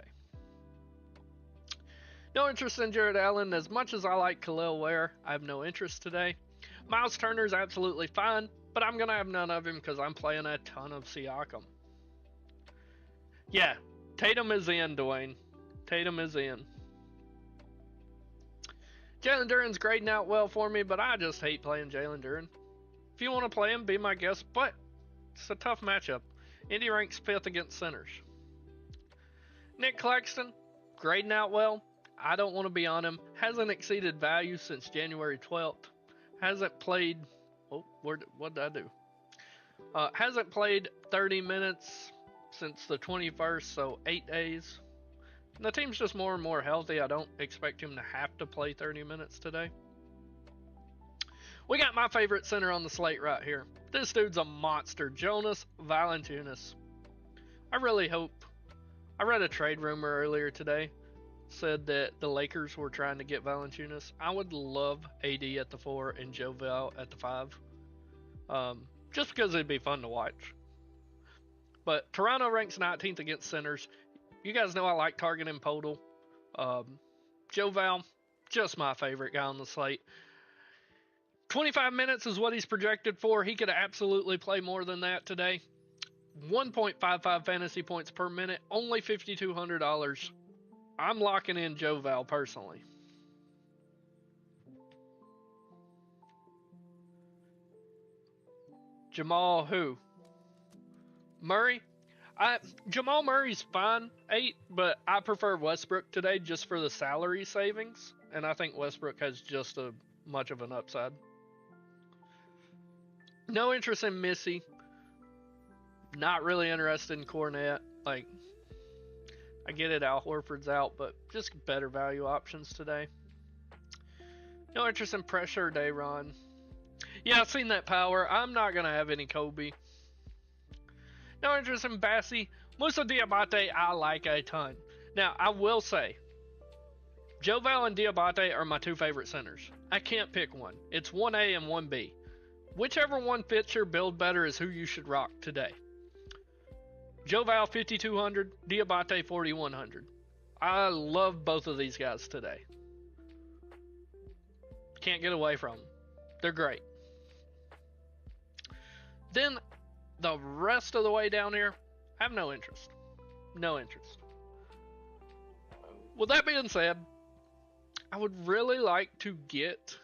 No interest in Jared Allen. As much as I like Khalil Ware, I have no interest today. Miles Turner's absolutely fine, but I'm going to have none of him because I'm playing a ton of Siakam. Yeah, Tatum is in, Dwayne. Tatum is in. Jalen Duren's grading out well for me, but I just hate playing Jalen Duren. If you want to play him, be my guest, but it's a tough matchup. Indy ranks 5th against centers. Nick Claxton, grading out well. I don't want to be on him. Hasn't exceeded value since January 12th. Hasn't played... Oh, what did I do? Hasn't played 30 minutes since the 21st, so 8 days. And the team's just more and more healthy. I don't expect him to have to play 30 minutes today. We got my favorite center on the slate right here. This dude's a monster. Jonas Valanciunas. I really hope... I read a trade rumor earlier today. Said that the Lakers were trying to get Valanciunas. I would love AD at the 4 and JoVal at the 5. Just because it'd be fun to watch. But Toronto ranks 19th against centers. You guys know I like targeting Podol. JoVal, just my favorite guy on the slate. 25 minutes is what he's projected for. He could absolutely play more than that today. 1.55 fantasy points per minute. Only $5,200. I'm locking in JoVal personally. Jamal who? Murray? Jamal Murray's fine, 8, but I prefer Westbrook today just for the salary savings, and I think Westbrook has just a much of an upside. No interest in Missy. Not really interested in Cornette. Like, I get it, Al Horford's out, but just better value options today. No interest in Pressure Dayron. Yeah, I've seen that power. I'm not going to have any Kobe. No interest in Bassie. Musa Diabate, I like a ton. Now, I will say, JoVal and Diabate are my 2 favorite centers. I can't pick one. It's 1A and 1B. Whichever one fits your build better is who you should rock today. JoVal 5,200, Diabate 4,100. I love both of these guys today. Can't get away from them. They're great. Then the rest of the way down here, I have no interest. No interest. With that being said, I would really like to get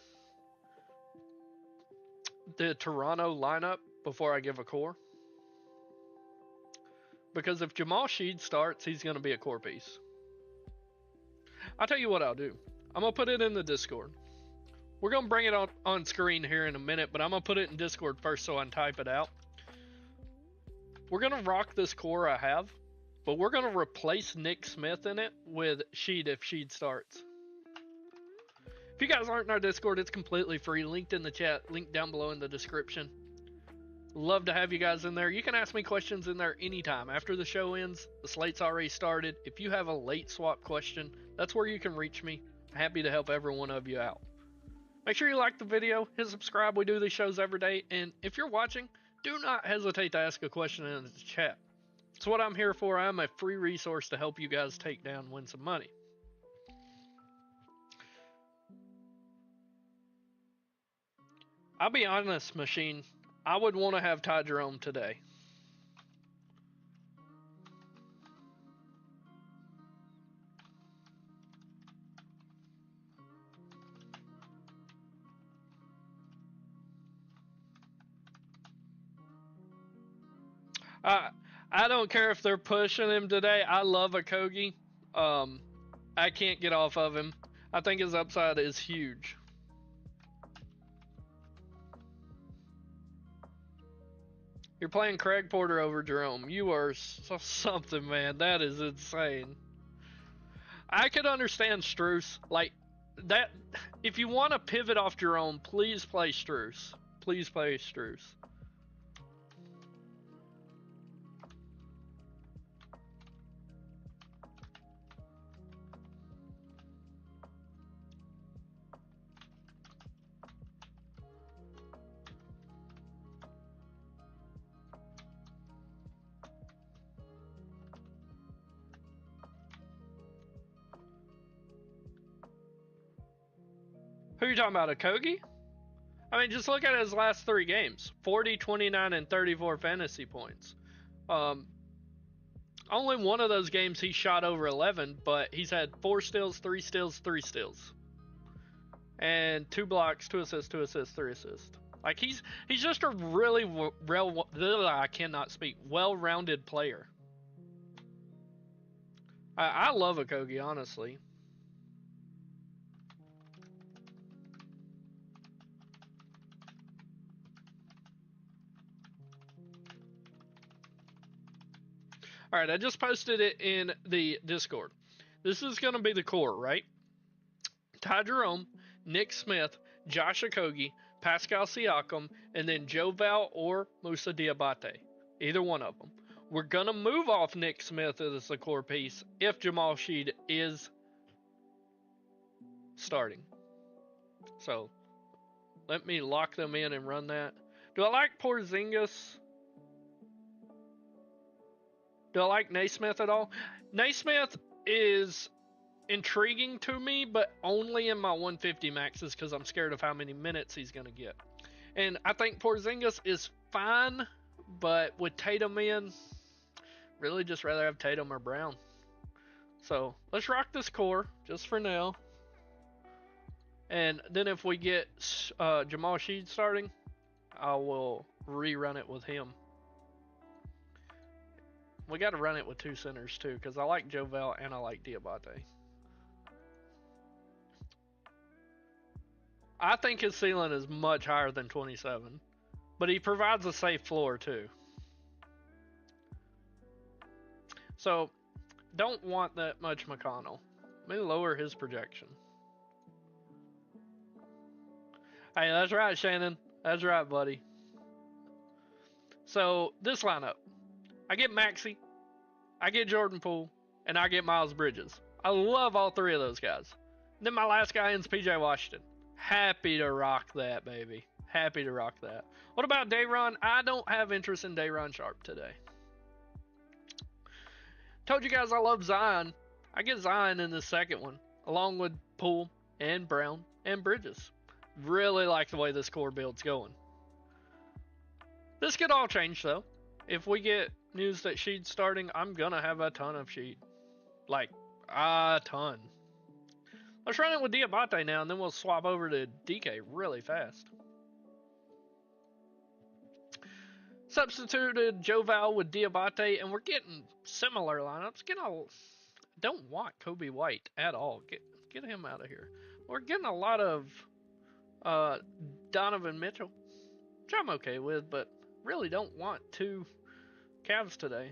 the Toronto lineup before I give a core. Because if Jamal Sheed starts, he's going to be a core piece. I'll tell you what I'll do. I'm going to put it in the Discord. We're going to bring it on screen here in a minute, but I'm going to put it in Discord first so I can type it out. We're going to rock this core I have, but we're going to replace Nick Smith in it with Sheed if Sheed starts. If you guys aren't in our Discord, it's completely free. Linked in the chat, linked down below in the description. Love to have you guys in there. You can ask me questions in there anytime. After the show ends, the slate's already started. If you have a late swap question, that's where you can reach me. I'm happy to help every one of you out. Make sure you like the video, hit subscribe. We do these shows every day. And if you're watching, do not hesitate to ask a question in the chat. It's what I'm here for. I'm a free resource to help you guys take down, win some money. I'll be honest, Machine. I would want to have Ty Jerome today. I don't care if they're pushing him today. I love Okogie. I can't get off of him. I think his upside is huge. You're playing Craig Porter over Jerome. You are something, man. That is insane. I could understand Strus. Like, that. If you want to pivot off Jerome, please play Strus. Please play Strus. Who are you talking about, Okogie? I mean, just look at his last 3 games. 40, 29, and 34 fantasy points. Only one of those games he shot over 11, but he's had 4 steals, 3 steals, 3 steals. And 2 blocks, 2 assists, 2 assists, 3 assists. Like, he's just a really well-rounded player. I love Okogie, honestly. Alright, I just posted it in the Discord. This is going to be the core, right? Ty Jerome, Nick Smith, Josh Okogie, Pascal Siakam, and then Joe Val or Moussa Diabate. Either one of them. We're going to move off Nick Smith as the core piece if Jamal Sheed is starting. So, let me lock them in and run that. Do I like Porzingis? Do I like Naismith at all? Naismith is intriguing to me, but only in my 150 maxes because I'm scared of how many minutes he's going to get. And I think Porzingis is fine, but with Tatum in, really just rather have Tatum or Brown. So let's rock this core just for now. And then if we get Jamal Sheed starting, I will rerun it with him. We got to run it with 2 centers too, because I like Joe Val and I like Diabate. I think his ceiling is much higher than 27, but he provides a safe floor too. So, don't want that much McConnell. Let me lower his projection. Hey, that's right, Shannon. That's right, buddy. So, this lineup. I get Maxey, I get Jordan Poole, and I get Miles Bridges. I love all 3 of those guys. Then my last guy is PJ Washington. Happy to rock that, baby. Happy to rock that. What about Day'Ron? I don't have interest in Day'Ron Sharpe today. Told you guys I love Zion. I get Zion in the second one, along with Poole and Brown and Bridges. Really like the way this core build's going. This could all change, though. If we get news that Sheed's starting, I'm gonna have a ton of Sheed. Like, a ton. Let's run it with Diabate now, and then we'll swap over to DK really fast. Substituted Joe Val with Diabate, and we're getting similar lineups. Don't want Kobe White at all. Get him out of here. We're getting a lot of Donovan Mitchell, which I'm okay with, but really don't want 2 Cavs today.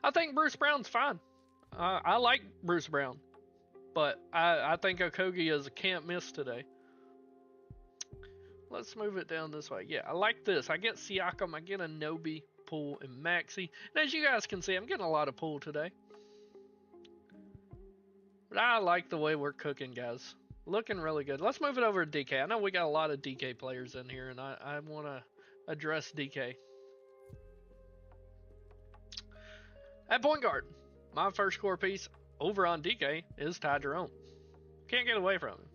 I think Bruce Brown's fine. I like Bruce Brown. but I think Okogie is a can't miss today. Let's move it down this way. Yeah, I like this. I get Siakam, I get Anunoby, Poole, and Maxey. And as you guys can see, I'm getting a lot of Poole today. But I like the way we're cooking, guys. Looking really good. Let's move it over to DK. I know we got a lot of DK players in here, and I want to address DK. At point guard, my first core piece over on DK is Ty Jerome. Can't get away from him.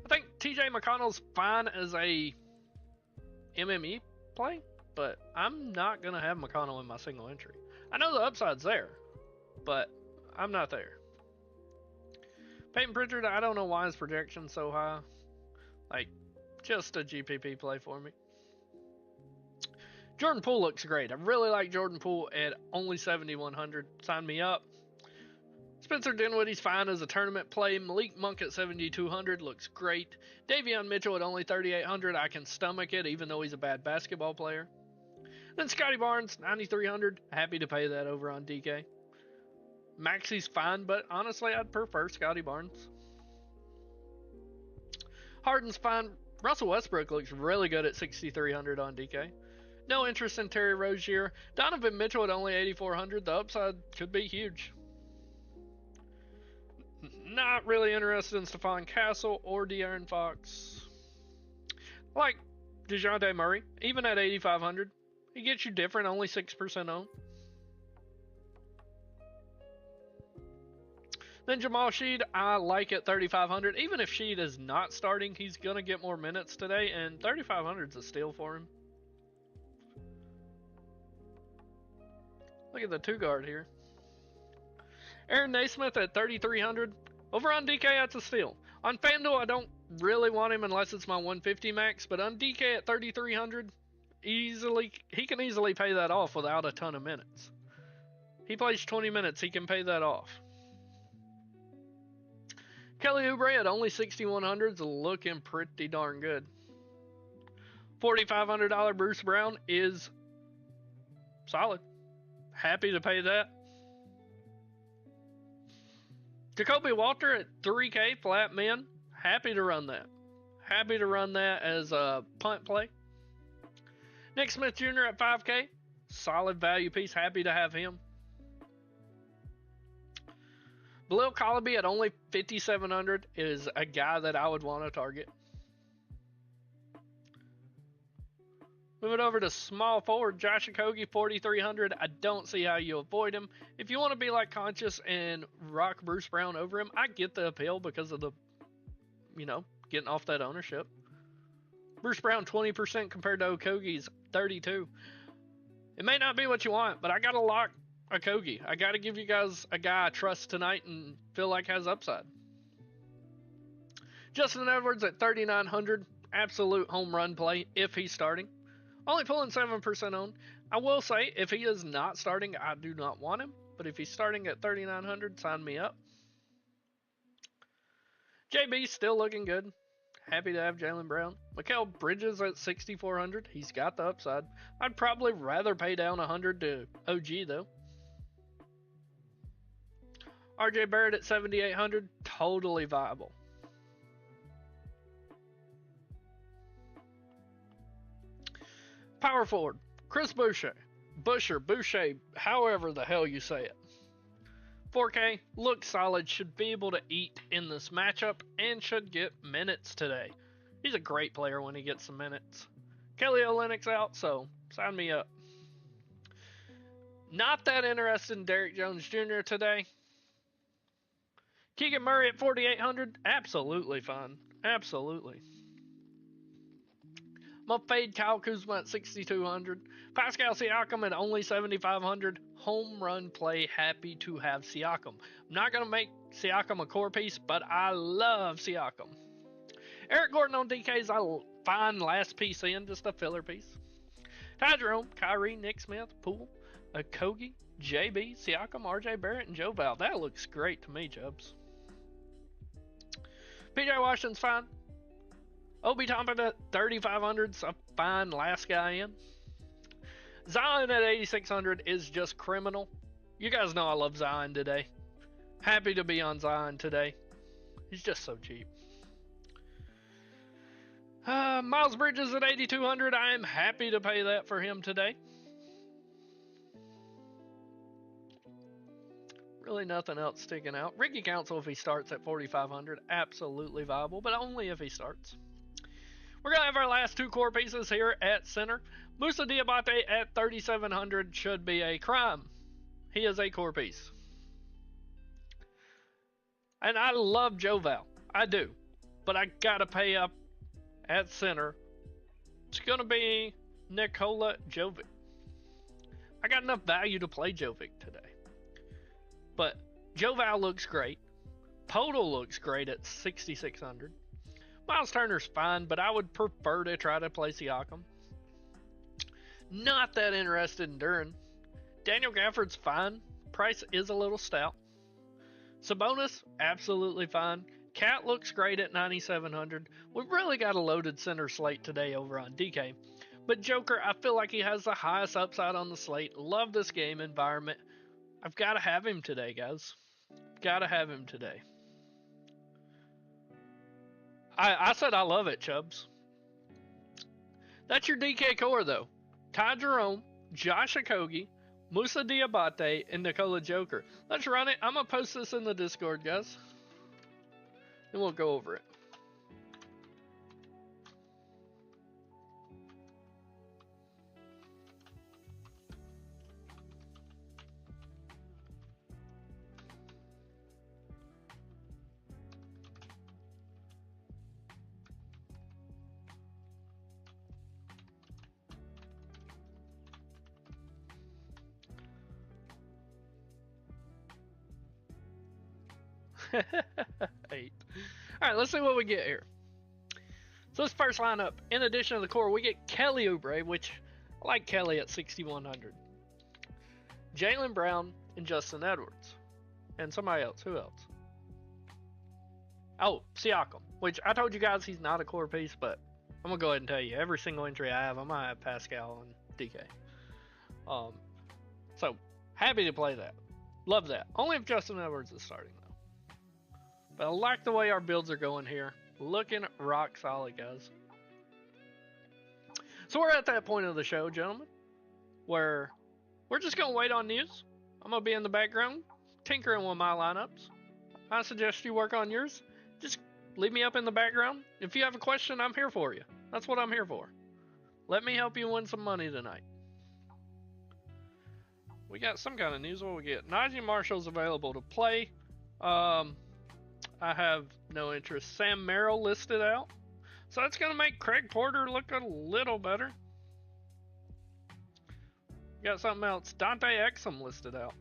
I think TJ McConnell's fine as a MME play, but I'm not going to have McConnell in my single entry. I know the upside's there, but I'm not there. Peyton Pritchard, I don't know why his projection's so high. Like, just a GPP play for me. Jordan Poole looks great. I really like Jordan Poole at only 7,100. Sign me up. Spencer Dinwiddie's fine as a tournament play. Malik Monk at 7,200 looks great. Davion Mitchell at only 3,800. I can stomach it even though he's a bad basketball player. Then Scotty Barnes, 9,300. Happy to pay that over on DK. Maxey's fine, but honestly, I'd prefer Scotty Barnes. Harden's fine. Russell Westbrook looks really good at 6,300 on DK. No interest in Terry Rozier. Donovan Mitchell at only 8,400. The upside could be huge. Not really interested in Stephon Castle or De'Aaron Fox. I like DeJounte Murray, even at 8,500. He gets you different, only 6% owned. Then Jamal Sheed, I like at 3,500. Even if Sheed is not starting, he's going to get more minutes today, and 3,500 is a steal for him. Look at the two guard here. Aaron Naismith at 3,300. Over on DK, that's a steal. On FanDuel, I don't really want him unless it's my 150 max, but on DK at 3,300, he can easily pay that off without a ton of minutes. He plays 20 minutes, he can pay that off. Kelly Oubre at only 6,100 is looking pretty darn good. $4,500 Bruce Brown is solid. Happy to pay that. Jacoby Walter at 3K flat min. Happy to run that. Happy to run that as a punt play. Nick Smith Jr. at 5K. Solid value piece. Happy to have him. Bilal Colaby at only 5,700 is a guy that I would want to target. Moving over to small forward, Josh Okogie, 4,300. I don't see how you avoid him. If you want to be like conscious and rock Bruce Brown over him, I get the appeal because of the, getting off that ownership. Bruce Brown, 20% compared to Okogie's 32. It may not be what you want, but I got to lock Okogie. I got to give you guys a guy I trust tonight and feel like has upside. Justin Edwards at 3,900. Absolute home run play if he's starting. Only pulling 7% on. I will say, if he is not starting, I do not want him. But if he's starting at 3,900, sign me up. JB's still looking good. Happy to have Jaylen Brown. Mikal Bridges at 6,400. He's got the upside. I'd probably rather pay down 100 to OG, though. RJ Barrett at 7,800. Totally viable. Power forward, Chris Boucher, however the hell you say it. 4K, looks solid, should be able to eat in this matchup, and should get minutes today. He's a great player when he gets some minutes. Kelly Olynyk's out, so sign me up. Not that interested in Derrick Jones Jr. today. Keegan Murray at 4,800, absolutely fine. Absolutely. I'm going to fade Kyle Kuzma at 6,200. Pascal Siakam at only 7,500. Home run play. Happy to have Siakam. I'm not going to make Siakam a core piece, but I love Siakam. Eric Gordon on DK is a fine last piece in, just a filler piece. Ty Jerome, Kyrie, Nick Smith, Poole, Okogie, JB, Siakam, RJ Barrett, and Joe Val. That looks great to me, Chubbs. PJ Washington's fine. Obi Toppin at 3,500 is a fine last guy in. Zion at 8,600 is just criminal. You guys know I love Zion today. Happy to be on Zion today. He's just so cheap. Miles Bridges at 8,200. I am happy to pay that for him today. Really nothing else sticking out. Ricky Council, if he starts at 4,500, absolutely viable, but only if he starts. We're going to have our last two core pieces here at center. Musa Diabate at 3,700 should be a crime. He is a core piece. And I love Joval. I do. But I got to pay up at center. It's going to be Nikola Jovic. I got enough value to play Jovic today. But Joval looks great. Podol looks great at 6,600. Miles Turner's fine, but I would prefer to try to play Siakam. Not that interested in Duran. Daniel Gafford's fine. Price is a little stout. Sabonis, absolutely fine. Cat looks great at 9,700. We've really got a loaded center slate today over on DK. But Joker, I feel like he has the highest upside on the slate. Love this game environment. I've got to have him today, guys. Got to have him today. I said I love it, Chubbs. That's your DK core, though. Ty Jerome, Josh Okogie, Musa Diabate, and Nikola Joker. Let's run it. I'm going to post this in the Discord, guys. And we'll go over it. Eight. Alright, let's see what we get here. So this first lineup, in addition to the core, we get Kelly Oubre, which I like Kelly at 6,100. Jaylen Brown and Justin Edwards. And somebody else. Who else? Oh, Siakam, which I told you guys he's not a core piece, but I'm going to go ahead and tell you, every single entry I have, I'm going to have Pascal and DK. So, happy to play that. Love that. Only if Justin Edwards is starting, though. But I like the way our builds are going here. Looking rock solid, guys. So we're at that point of the show, gentlemen, where we're just going to wait on news. I'm going to be in the background tinkering with my lineups. I suggest you work on yours. Just leave me up in the background. If you have a question, I'm here for you. That's what I'm here for. Let me help you win some money tonight. We got some kind of news. What we get? Najee Marshall's available to play. I have no interest. Sam Merrill listed out. So that's going to make Craig Porter look a little better. Got something else. Dante Exum listed out.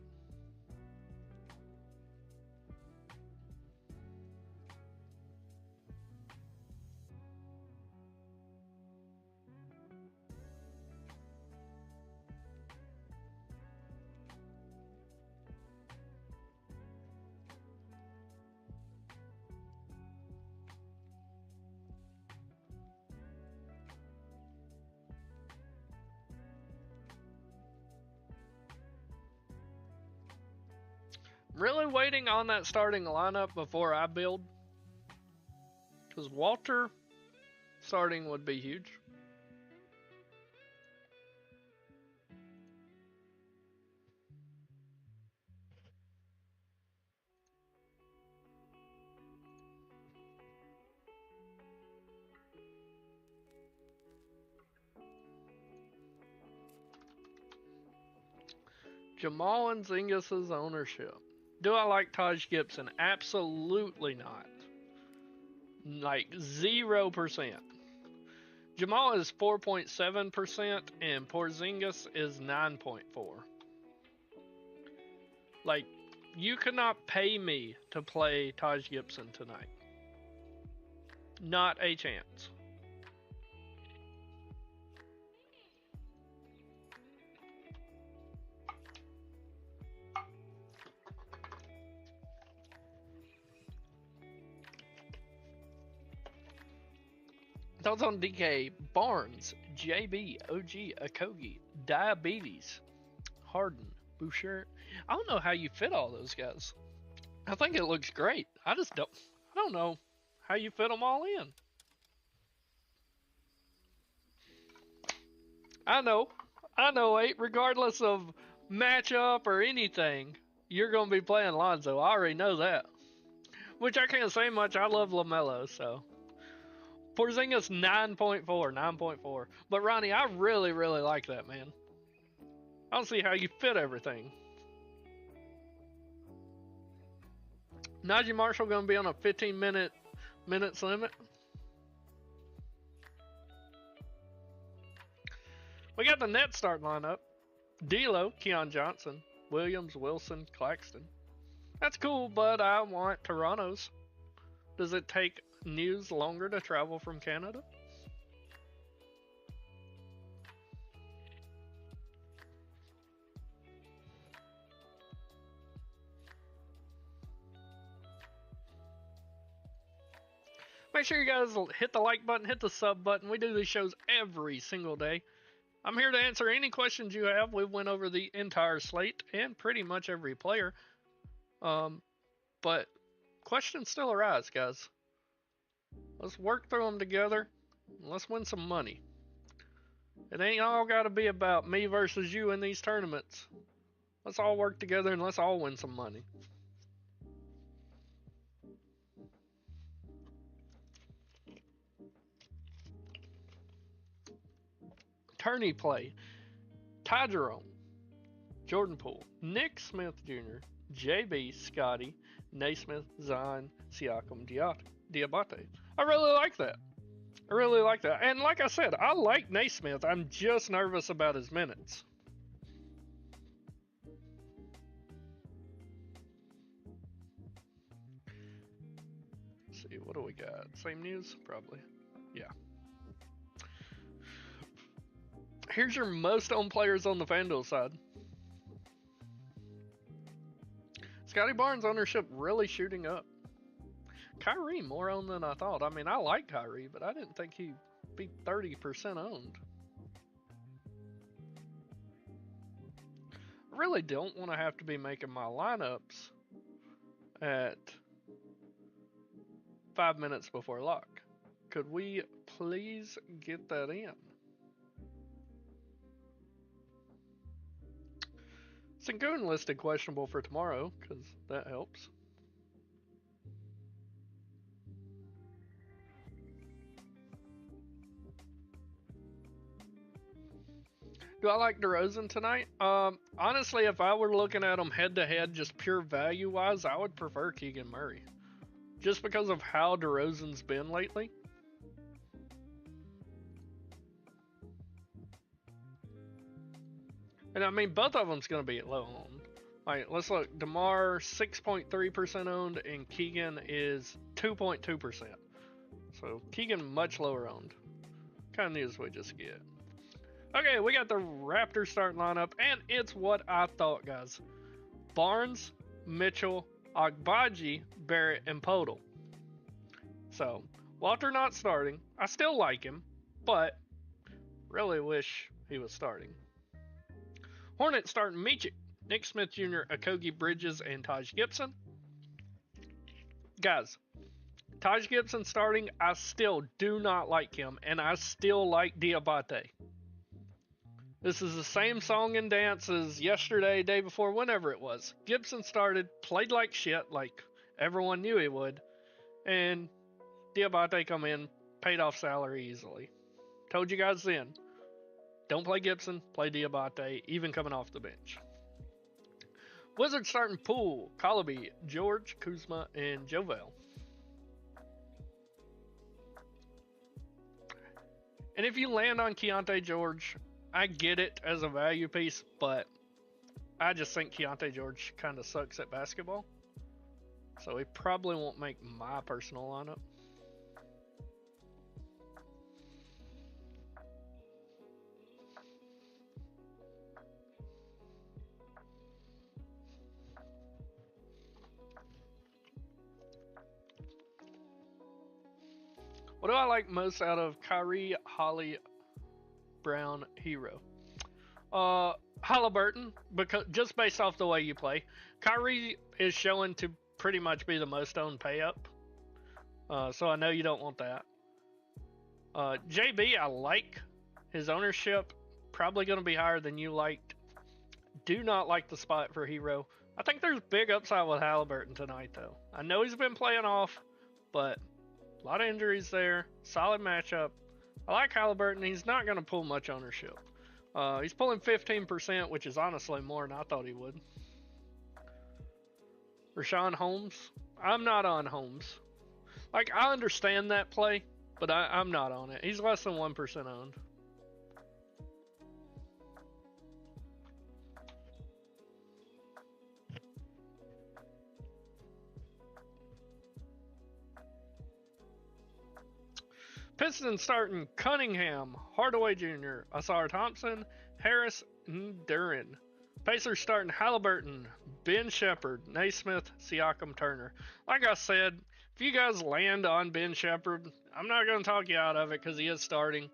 Really waiting on that starting lineup before I build. Because Walter starting would be huge. Jamal and Zingas' ownership. Do I like Taj Gibson? Absolutely not. Like 0%. Jamal is 4.7% and Porzingis is 9.4%. Like, you cannot pay me to play Taj Gibson tonight. Not a chance. Thoughts on DK, Barnes, JB, OG, Okogie, Diabetes, Harden, Boucher. I don't know how you fit all those guys. I think it looks great. I don't know how you fit them all in. I know, I know, 8, regardless of matchup or anything, you're going to be playing Lonzo. I already know that. Which I can't say much. I love LaMelo, so. Porzingis 9.4, 9.4. But Ronnie, I really, really like that, man. I don't see how you fit everything. Najee Marshall going to be on a 15-minutes limit. We got the net start lineup. D'Lo, Keon Johnson, Williams, Wilson, Claxton. That's cool, but I want Toronto's. Does it take News longer to travel from Canada? Make sure you guys hit the like button, hit the sub button. We do these shows every single day. I'm here to answer any questions you have. We went over the entire slate and pretty much every player. But questions still arise, guys. Let's work through them together. And let's win some money. It ain't all got to be about me versus you in these tournaments. Let's all work together and let's all win some money. Tourney play. Ty Jerome, Jordan Poole, Nick Smith Jr., JB, Scotty, Naismith, Zion, Siakam, Diabate. I really like that. I really like that. And like I said, I like Naismith. I'm just nervous about his minutes. Let's see, what do we got? Same news? Probably. Yeah. Here's your most owned players on the FanDuel side. Scotty Barnes ownership really shooting up. Kyrie more owned than I thought. I mean, I like Kyrie, but I didn't think he'd be 30% owned. I really don't want to have to be making my lineups at 5 minutes before lock. Could we please get that in? Sengun listed questionable for tomorrow, because that helps. Do I like DeRozan tonight? Honestly, if I were looking at him head-to-head, just pure value-wise, I would prefer Keegan Murray. Just because of how DeRozan's been lately. And I mean, both of them's going to be low owned. Like, let's look. DeMar 6.3% owned, and Keegan is 2.2%. So Keegan much lower owned. Kind of news we just get. Okay, we got the Raptors starting lineup, and it's what I thought, guys. Barnes, Mitchell, Agbaji, Barrett, and Podol. So Walter not starting. I still like him, but really wish he was starting. Hornets starting Michik, Nick Smith Jr., Okogie Bridges, and Taj Gibson. Guys, Taj Gibson starting, I still do not like him, and I still like Diabate. This is the same song and dance as yesterday, day before, whenever it was. Gibson started, played like shit, like everyone knew he would, and Diabate come in, paid off salary easily. Told you guys then. Don't play Gibson, play Diabate, even coming off the bench. Wizards starting Poole, Calabi, George, Kuzma, and Jovel. And if you land on Keontae George, I get it as a value piece, but I just think Keontae George kind of sucks at basketball. So he probably won't make my personal lineup. What do I like most out of Kyrie, Holly, Brown, Hero? Halliburton, because just based off the way you play. Kyrie is showing to pretty much be the most owned pay up. So I know you don't want that. JB, I like his ownership. Probably going to be higher than you liked. Do not like the spot for Hero. I think there's big upside with Halliburton tonight, though. I know he's been playing off, but a lot of injuries there. Solid matchup. I like Halliburton. He's not going to pull much ownership. He's pulling 15%, which is honestly more than I thought he would. Rashawn Holmes. I'm not on Holmes. Like, I understand that play, but I'm not on it. He's less than 1% owned. Pistons starting Cunningham, Hardaway Jr., Asar Thompson, Harris, and Duran. Pacers starting Halliburton, Ben Shepherd, Naismith, Siakam, Turner. Like I said, if you guys land on Ben Shepherd, I'm not going to talk you out of it because he is starting.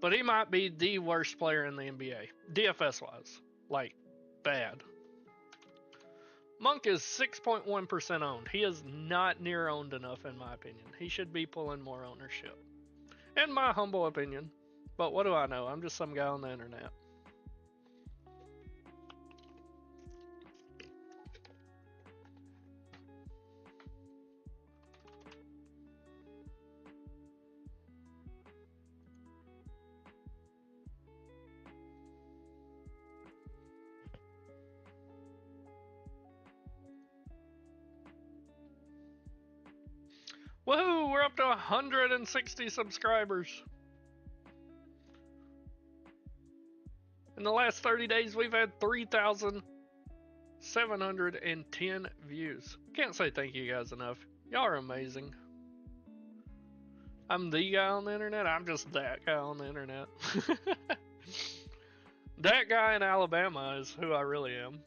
But he might be the worst player in the NBA, DFS-wise. Like, bad. Monk is 6.1% owned. He is not near owned enough, in my opinion. He should be pulling more ownership. In my humble opinion. But what do I know? I'm just some guy on the internet. Woohoo! We're up to 160 subscribers. In the last 30 days, we've had 3,710 views. Can't say thank you guys enough. Y'all are amazing. I'm the guy on the internet. I'm just that guy on the internet. That guy in Alabama is who I really am.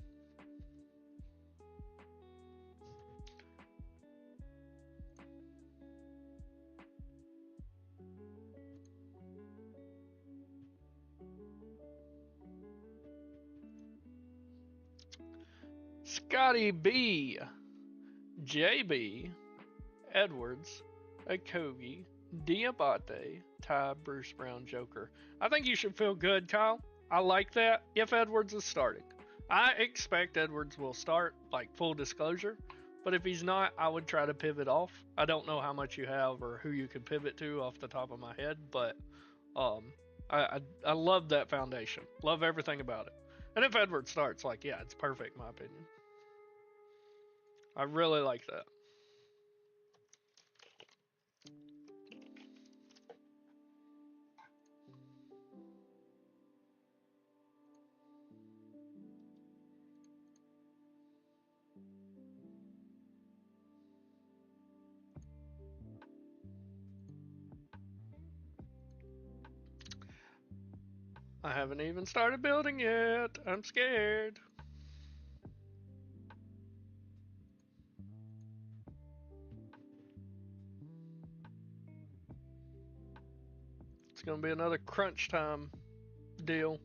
Scotty B, JB, Edwards, Akogi, Diabate, Ty, Bruce Brown, Joker. I think you should feel good, Kyle. I like that if Edwards is starting. I expect Edwards will start, like full disclosure. But if he's not, I would try to pivot off. I don't know how much you have or who you can pivot to off the top of my head, but I love that foundation. Love everything about it. And if Edwards starts, like, yeah, it's perfect in my opinion. I really like that. I haven't even started building yet. I'm scared. It's going to be another crunch time deal.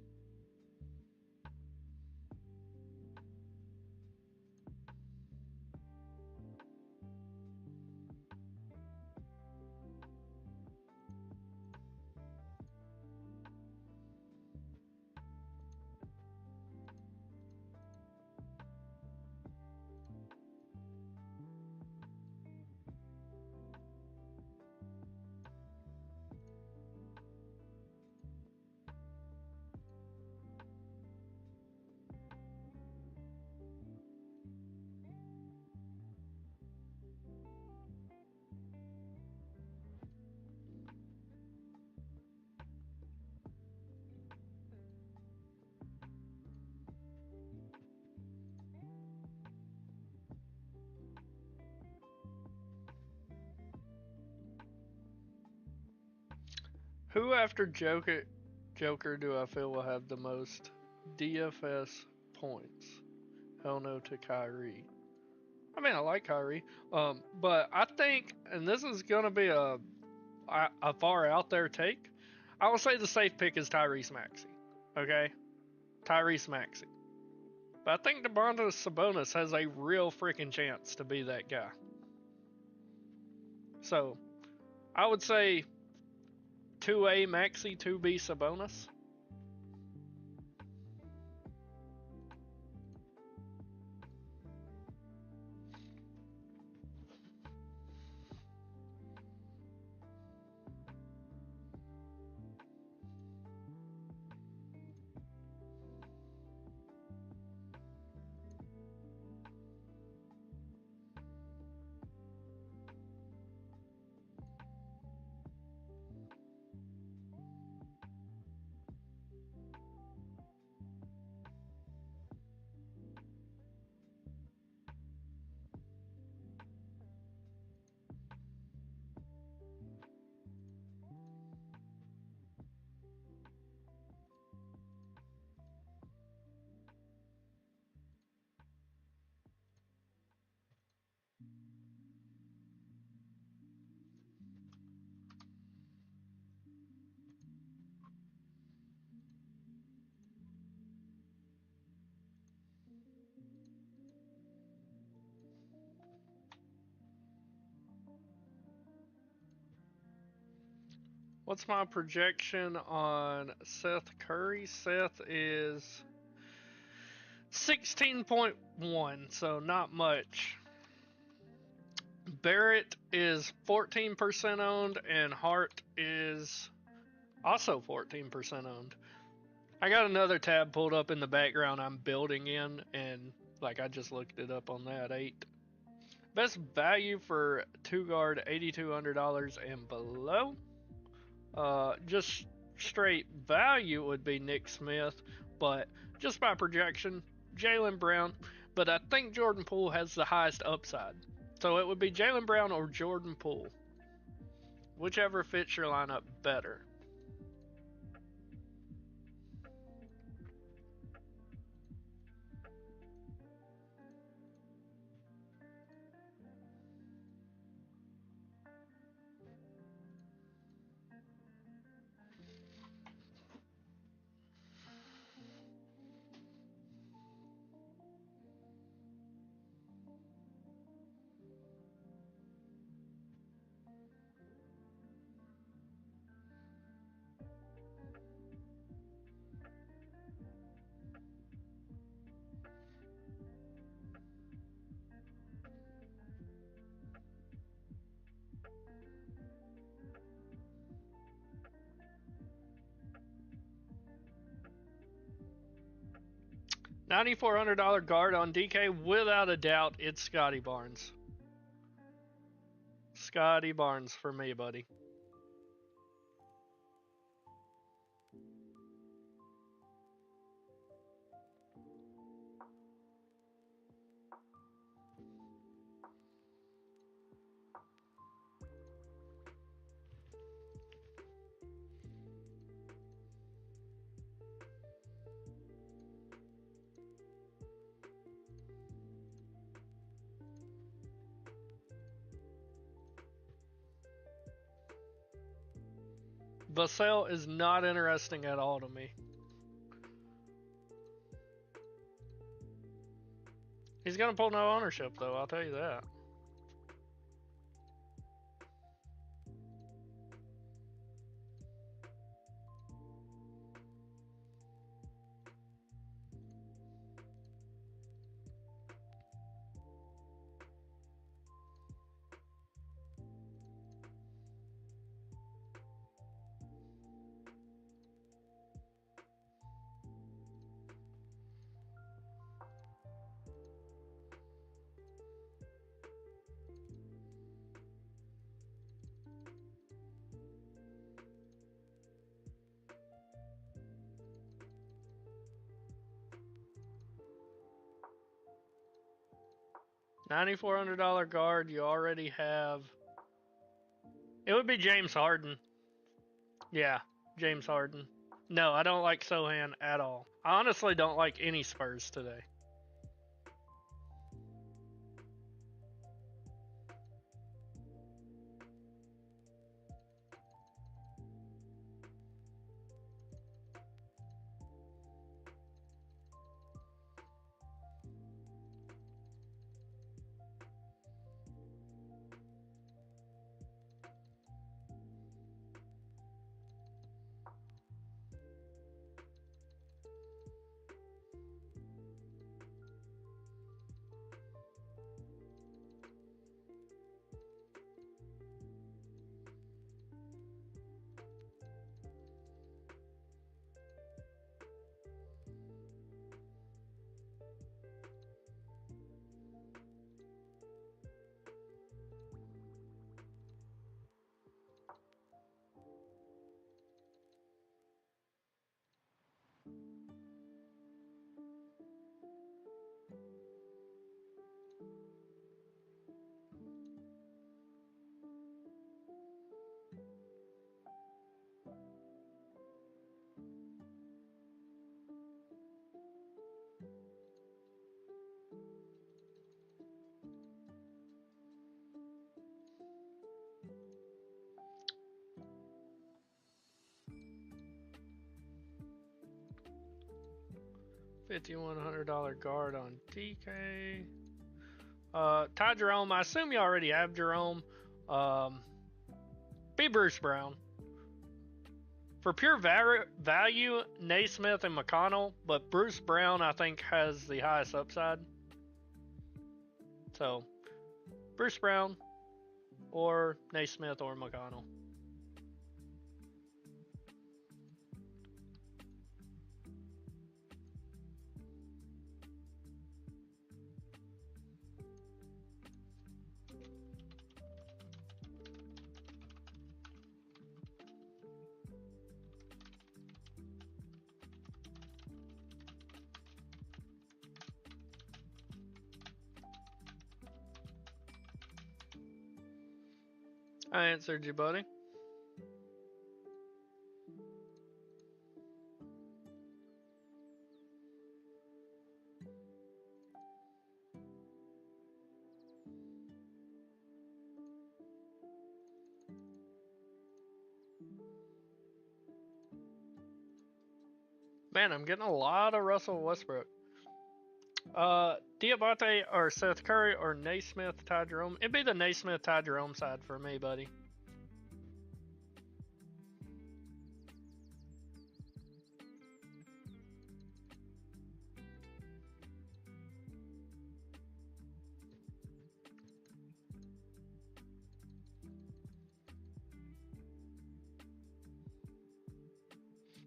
Who after Joker do I feel will have the most DFS points? Hell no to Kyrie. I mean, I like Kyrie, but I think, and this is gonna be a far out there take. I will say the safe pick is Tyrese Maxey. Okay, Tyrese Maxey. But I think Domantas Sabonis has a real freaking chance to be that guy. So I would say 2A Maxi, 2B Sabonis. What's my projection on Seth Curry? Seth is 16.1, so not much. Barrett is 14% owned, and Hart is also 14% owned. I got another tab pulled up in the background I'm building in, and like I just looked it up on that 8. Best value for 2-guard, $8,200 and below. Just straight value would be Nick Smith, but just by projection, Jaylen Brown. But I think Jordan Poole has the highest upside. So it would be Jaylen Brown or Jordan Poole. Whichever fits your lineup better. $9,400 guard on DK, without a doubt, it's Scotty Barnes. Scotty Barnes for me, buddy. Vassell is not interesting at all to me. He's gonna pull no ownership though, I'll tell you that. $9,400 guard, you already have. It would be James Harden. Yeah, James Harden. No, I don't like Sohan at all. I honestly don't like any Spurs today. $5,100 guard on TK. Ty Jerome, I assume you already have Jerome. Be Bruce Brown. For pure value, Naismith and McConnell, but Bruce Brown, I think, has the highest upside. So, Bruce Brown or Naismith or McConnell. I answered you, buddy. Man, I'm getting a lot of Russell Westbrook. Diabate or Seth Curry or Naismith, Ty Jerome. It'd be the Naismith, Ty Jerome side for me, buddy.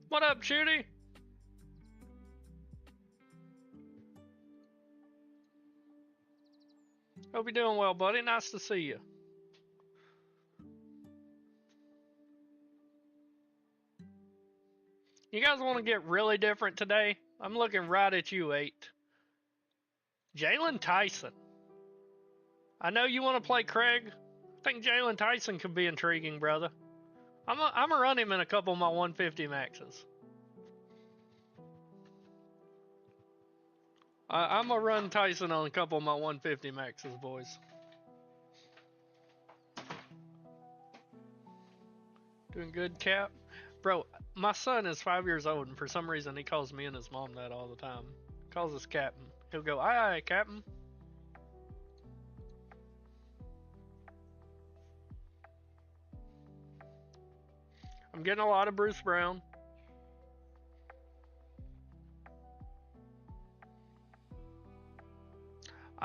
What up, Shooty? Hope you're doing well, buddy. Nice to see you. You guys want to get really different today? I'm looking right at you, 8. Jalen Tyson. I know you want to play Craig. I think Jalen Tyson could be intriguing, brother. I'm gonna run him in a couple of my 150 maxes. I'm gonna run Tyson on a couple of my 150 maxes, boys. Doing good, Cap? Bro, my son is 5 years old, and for some reason he calls me and his mom that all the time. Calls us Captain. He'll go, aye, aye, Captain. I'm getting a lot of Bruce Brown.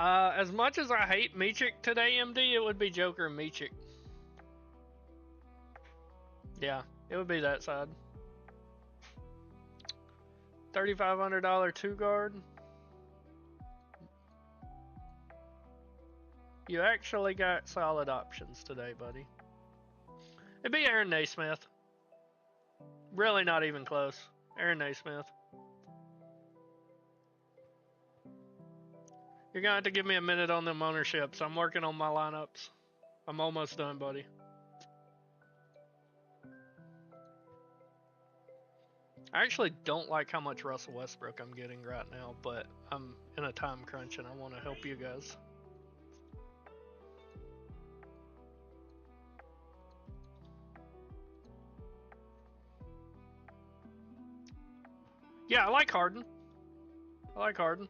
As much as I hate Meechik today, MD, it would be Joker and Meechik. Yeah, it would be that side. $3,500 two guard. You actually got solid options today, buddy. It'd be Aaron Naismith. Really not even close. Aaron Naismith. You're gonna have to give me a minute on them ownerships. I'm working on my lineups. I'm almost done, buddy. I actually don't like how much Russell Westbrook I'm getting right now, but I'm in a time crunch and I want to help you guys. Yeah, I like Harden. I like Harden.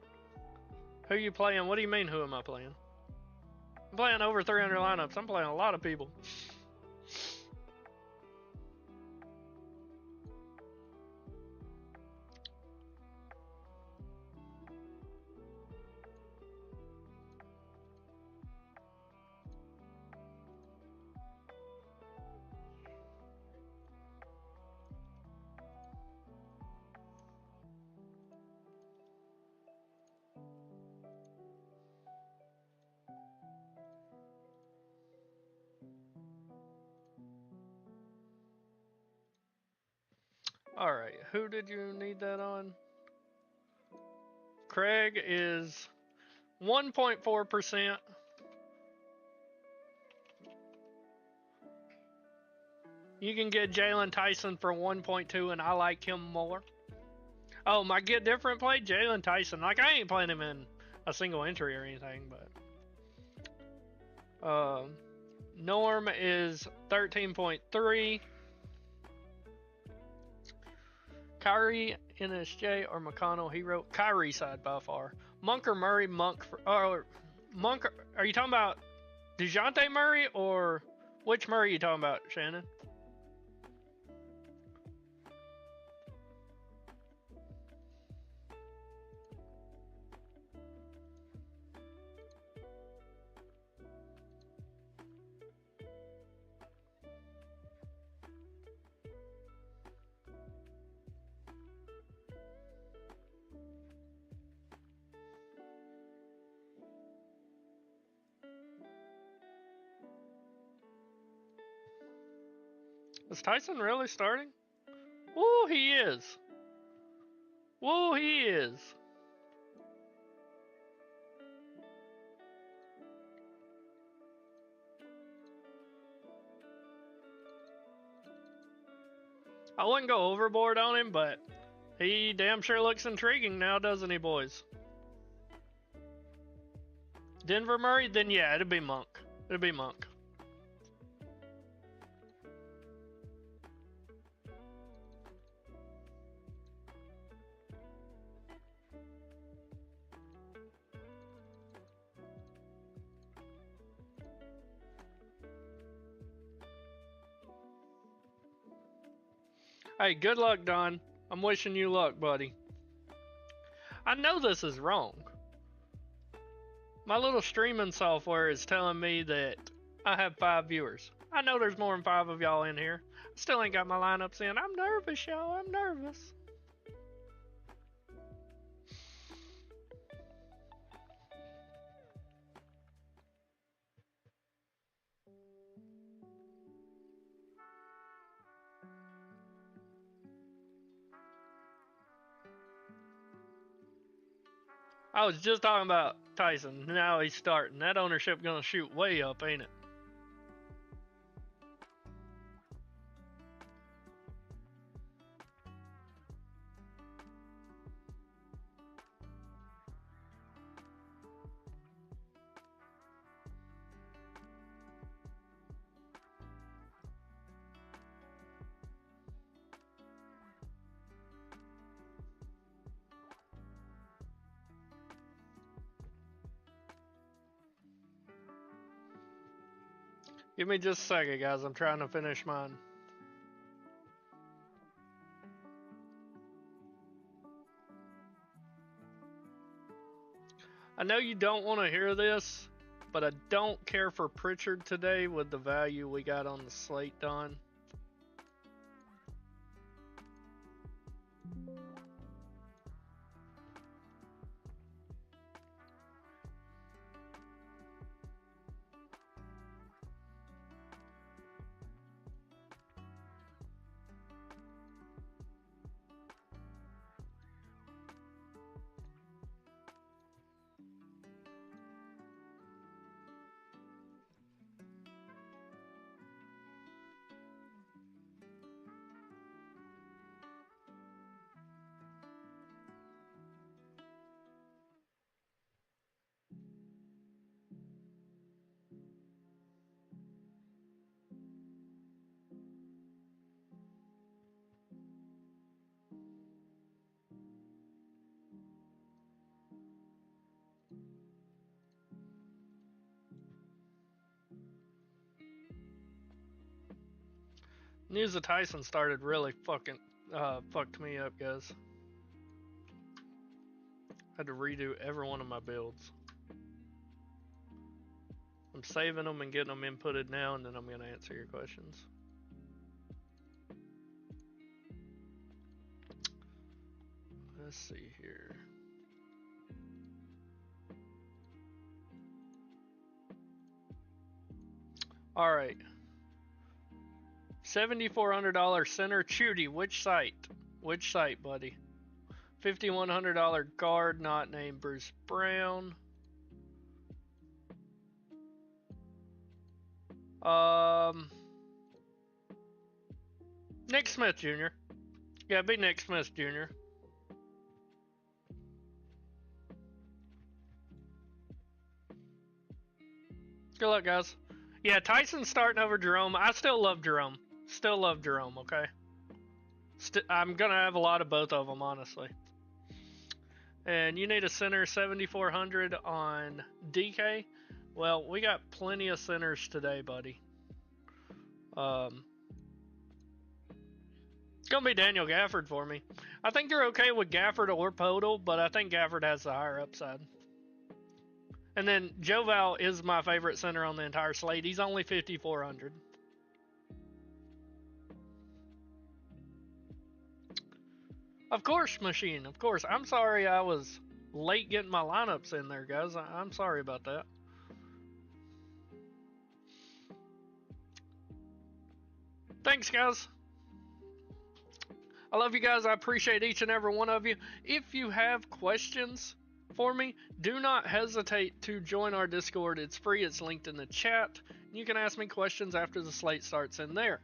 Who you playing? What do you mean, who am I playing? I'm playing over 300 lineups. I'm playing a lot of people. Alright, who did you need that on? Craig is 1.4%. You can get Jalen Tyson for 1.2, and I like him more. Oh, my get different play? Jalen Tyson. Like, I ain't playing him in a single entry or anything, but... Norm is 13.3. Kyrie, NSJ or McConnell? He wrote Kyrie side by far. Monk or Murray? Monk for Monk. Are you talking about DeJounte Murray or which Murray are you talking about, Shannon? Is Tyson really starting? Woo, he is. Woo, he is. I wouldn't go overboard on him, but he damn sure looks intriguing now, doesn't he, boys? Denver Murray? Then yeah, it'd be Monk. It'd be Monk. Hey, good luck, Don. I'm wishing you luck, buddy. I know this is wrong. My little streaming software is telling me that I have 5 viewers. I know there's more than 5 of y'all in here. I still ain't got my lineups in. I'm nervous, y'all. I'm nervous. I was just talking about Tyson. Now he's starting. That ownership gonna shoot way up, ain't it? Give me just a second, guys. I'm trying to finish mine. I know you don't want to hear this, but I don't care for Pritchard today with the value we got on the slate, Don. News of Tyson started really fucked me up, guys. Had to redo every one of my builds. I'm saving them and getting them inputted now, and then I'm going to answer your questions. Let's see here. All right. $7,400 center Chudy. Which site? Which site, buddy? $5,100 guard not named Bruce Brown. Nick Smith Jr. Yeah, it'd be Nick Smith Jr. Good luck, guys. Yeah, Tyson's starting over Jerome. I still love Jerome. Still love Jerome, okay? I'm gonna have a lot of both of them, honestly. And you need a center 7,400 on DK. Well, we got plenty of centers today, buddy. It's gonna be Daniel Gafford for me. I think you're okay with Gafford or Podol, but I think Gafford has the higher upside. And then Joval is my favorite center on the entire slate. He's only 5,400. Of course, Machine. Of course. I'm sorry I was late getting my lineups in there, guys. I'm sorry about that. Thanks, guys. I love you guys. I appreciate each and every one of you. If you have questions for me, do not hesitate to join our Discord. It's free. It's linked in the chat. You can ask me questions after the slate starts in there.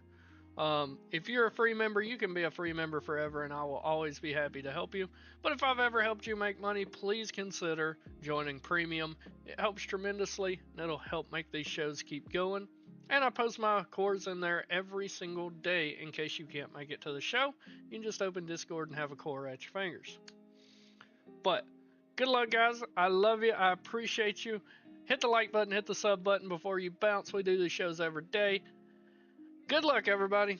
If you're a free member, you can be a free member forever, and I will always be happy to help you. But if I've ever helped you make money, please consider joining Premium. It helps tremendously, and it'll help make these shows keep going. And I post my cores in there every single day in case you can't make it to the show. You can just open Discord and have a core at your fingers. But good luck, guys. I love you. I appreciate you. Hit the like button, hit the sub button before you bounce. We do these shows every day. Good luck, everybody.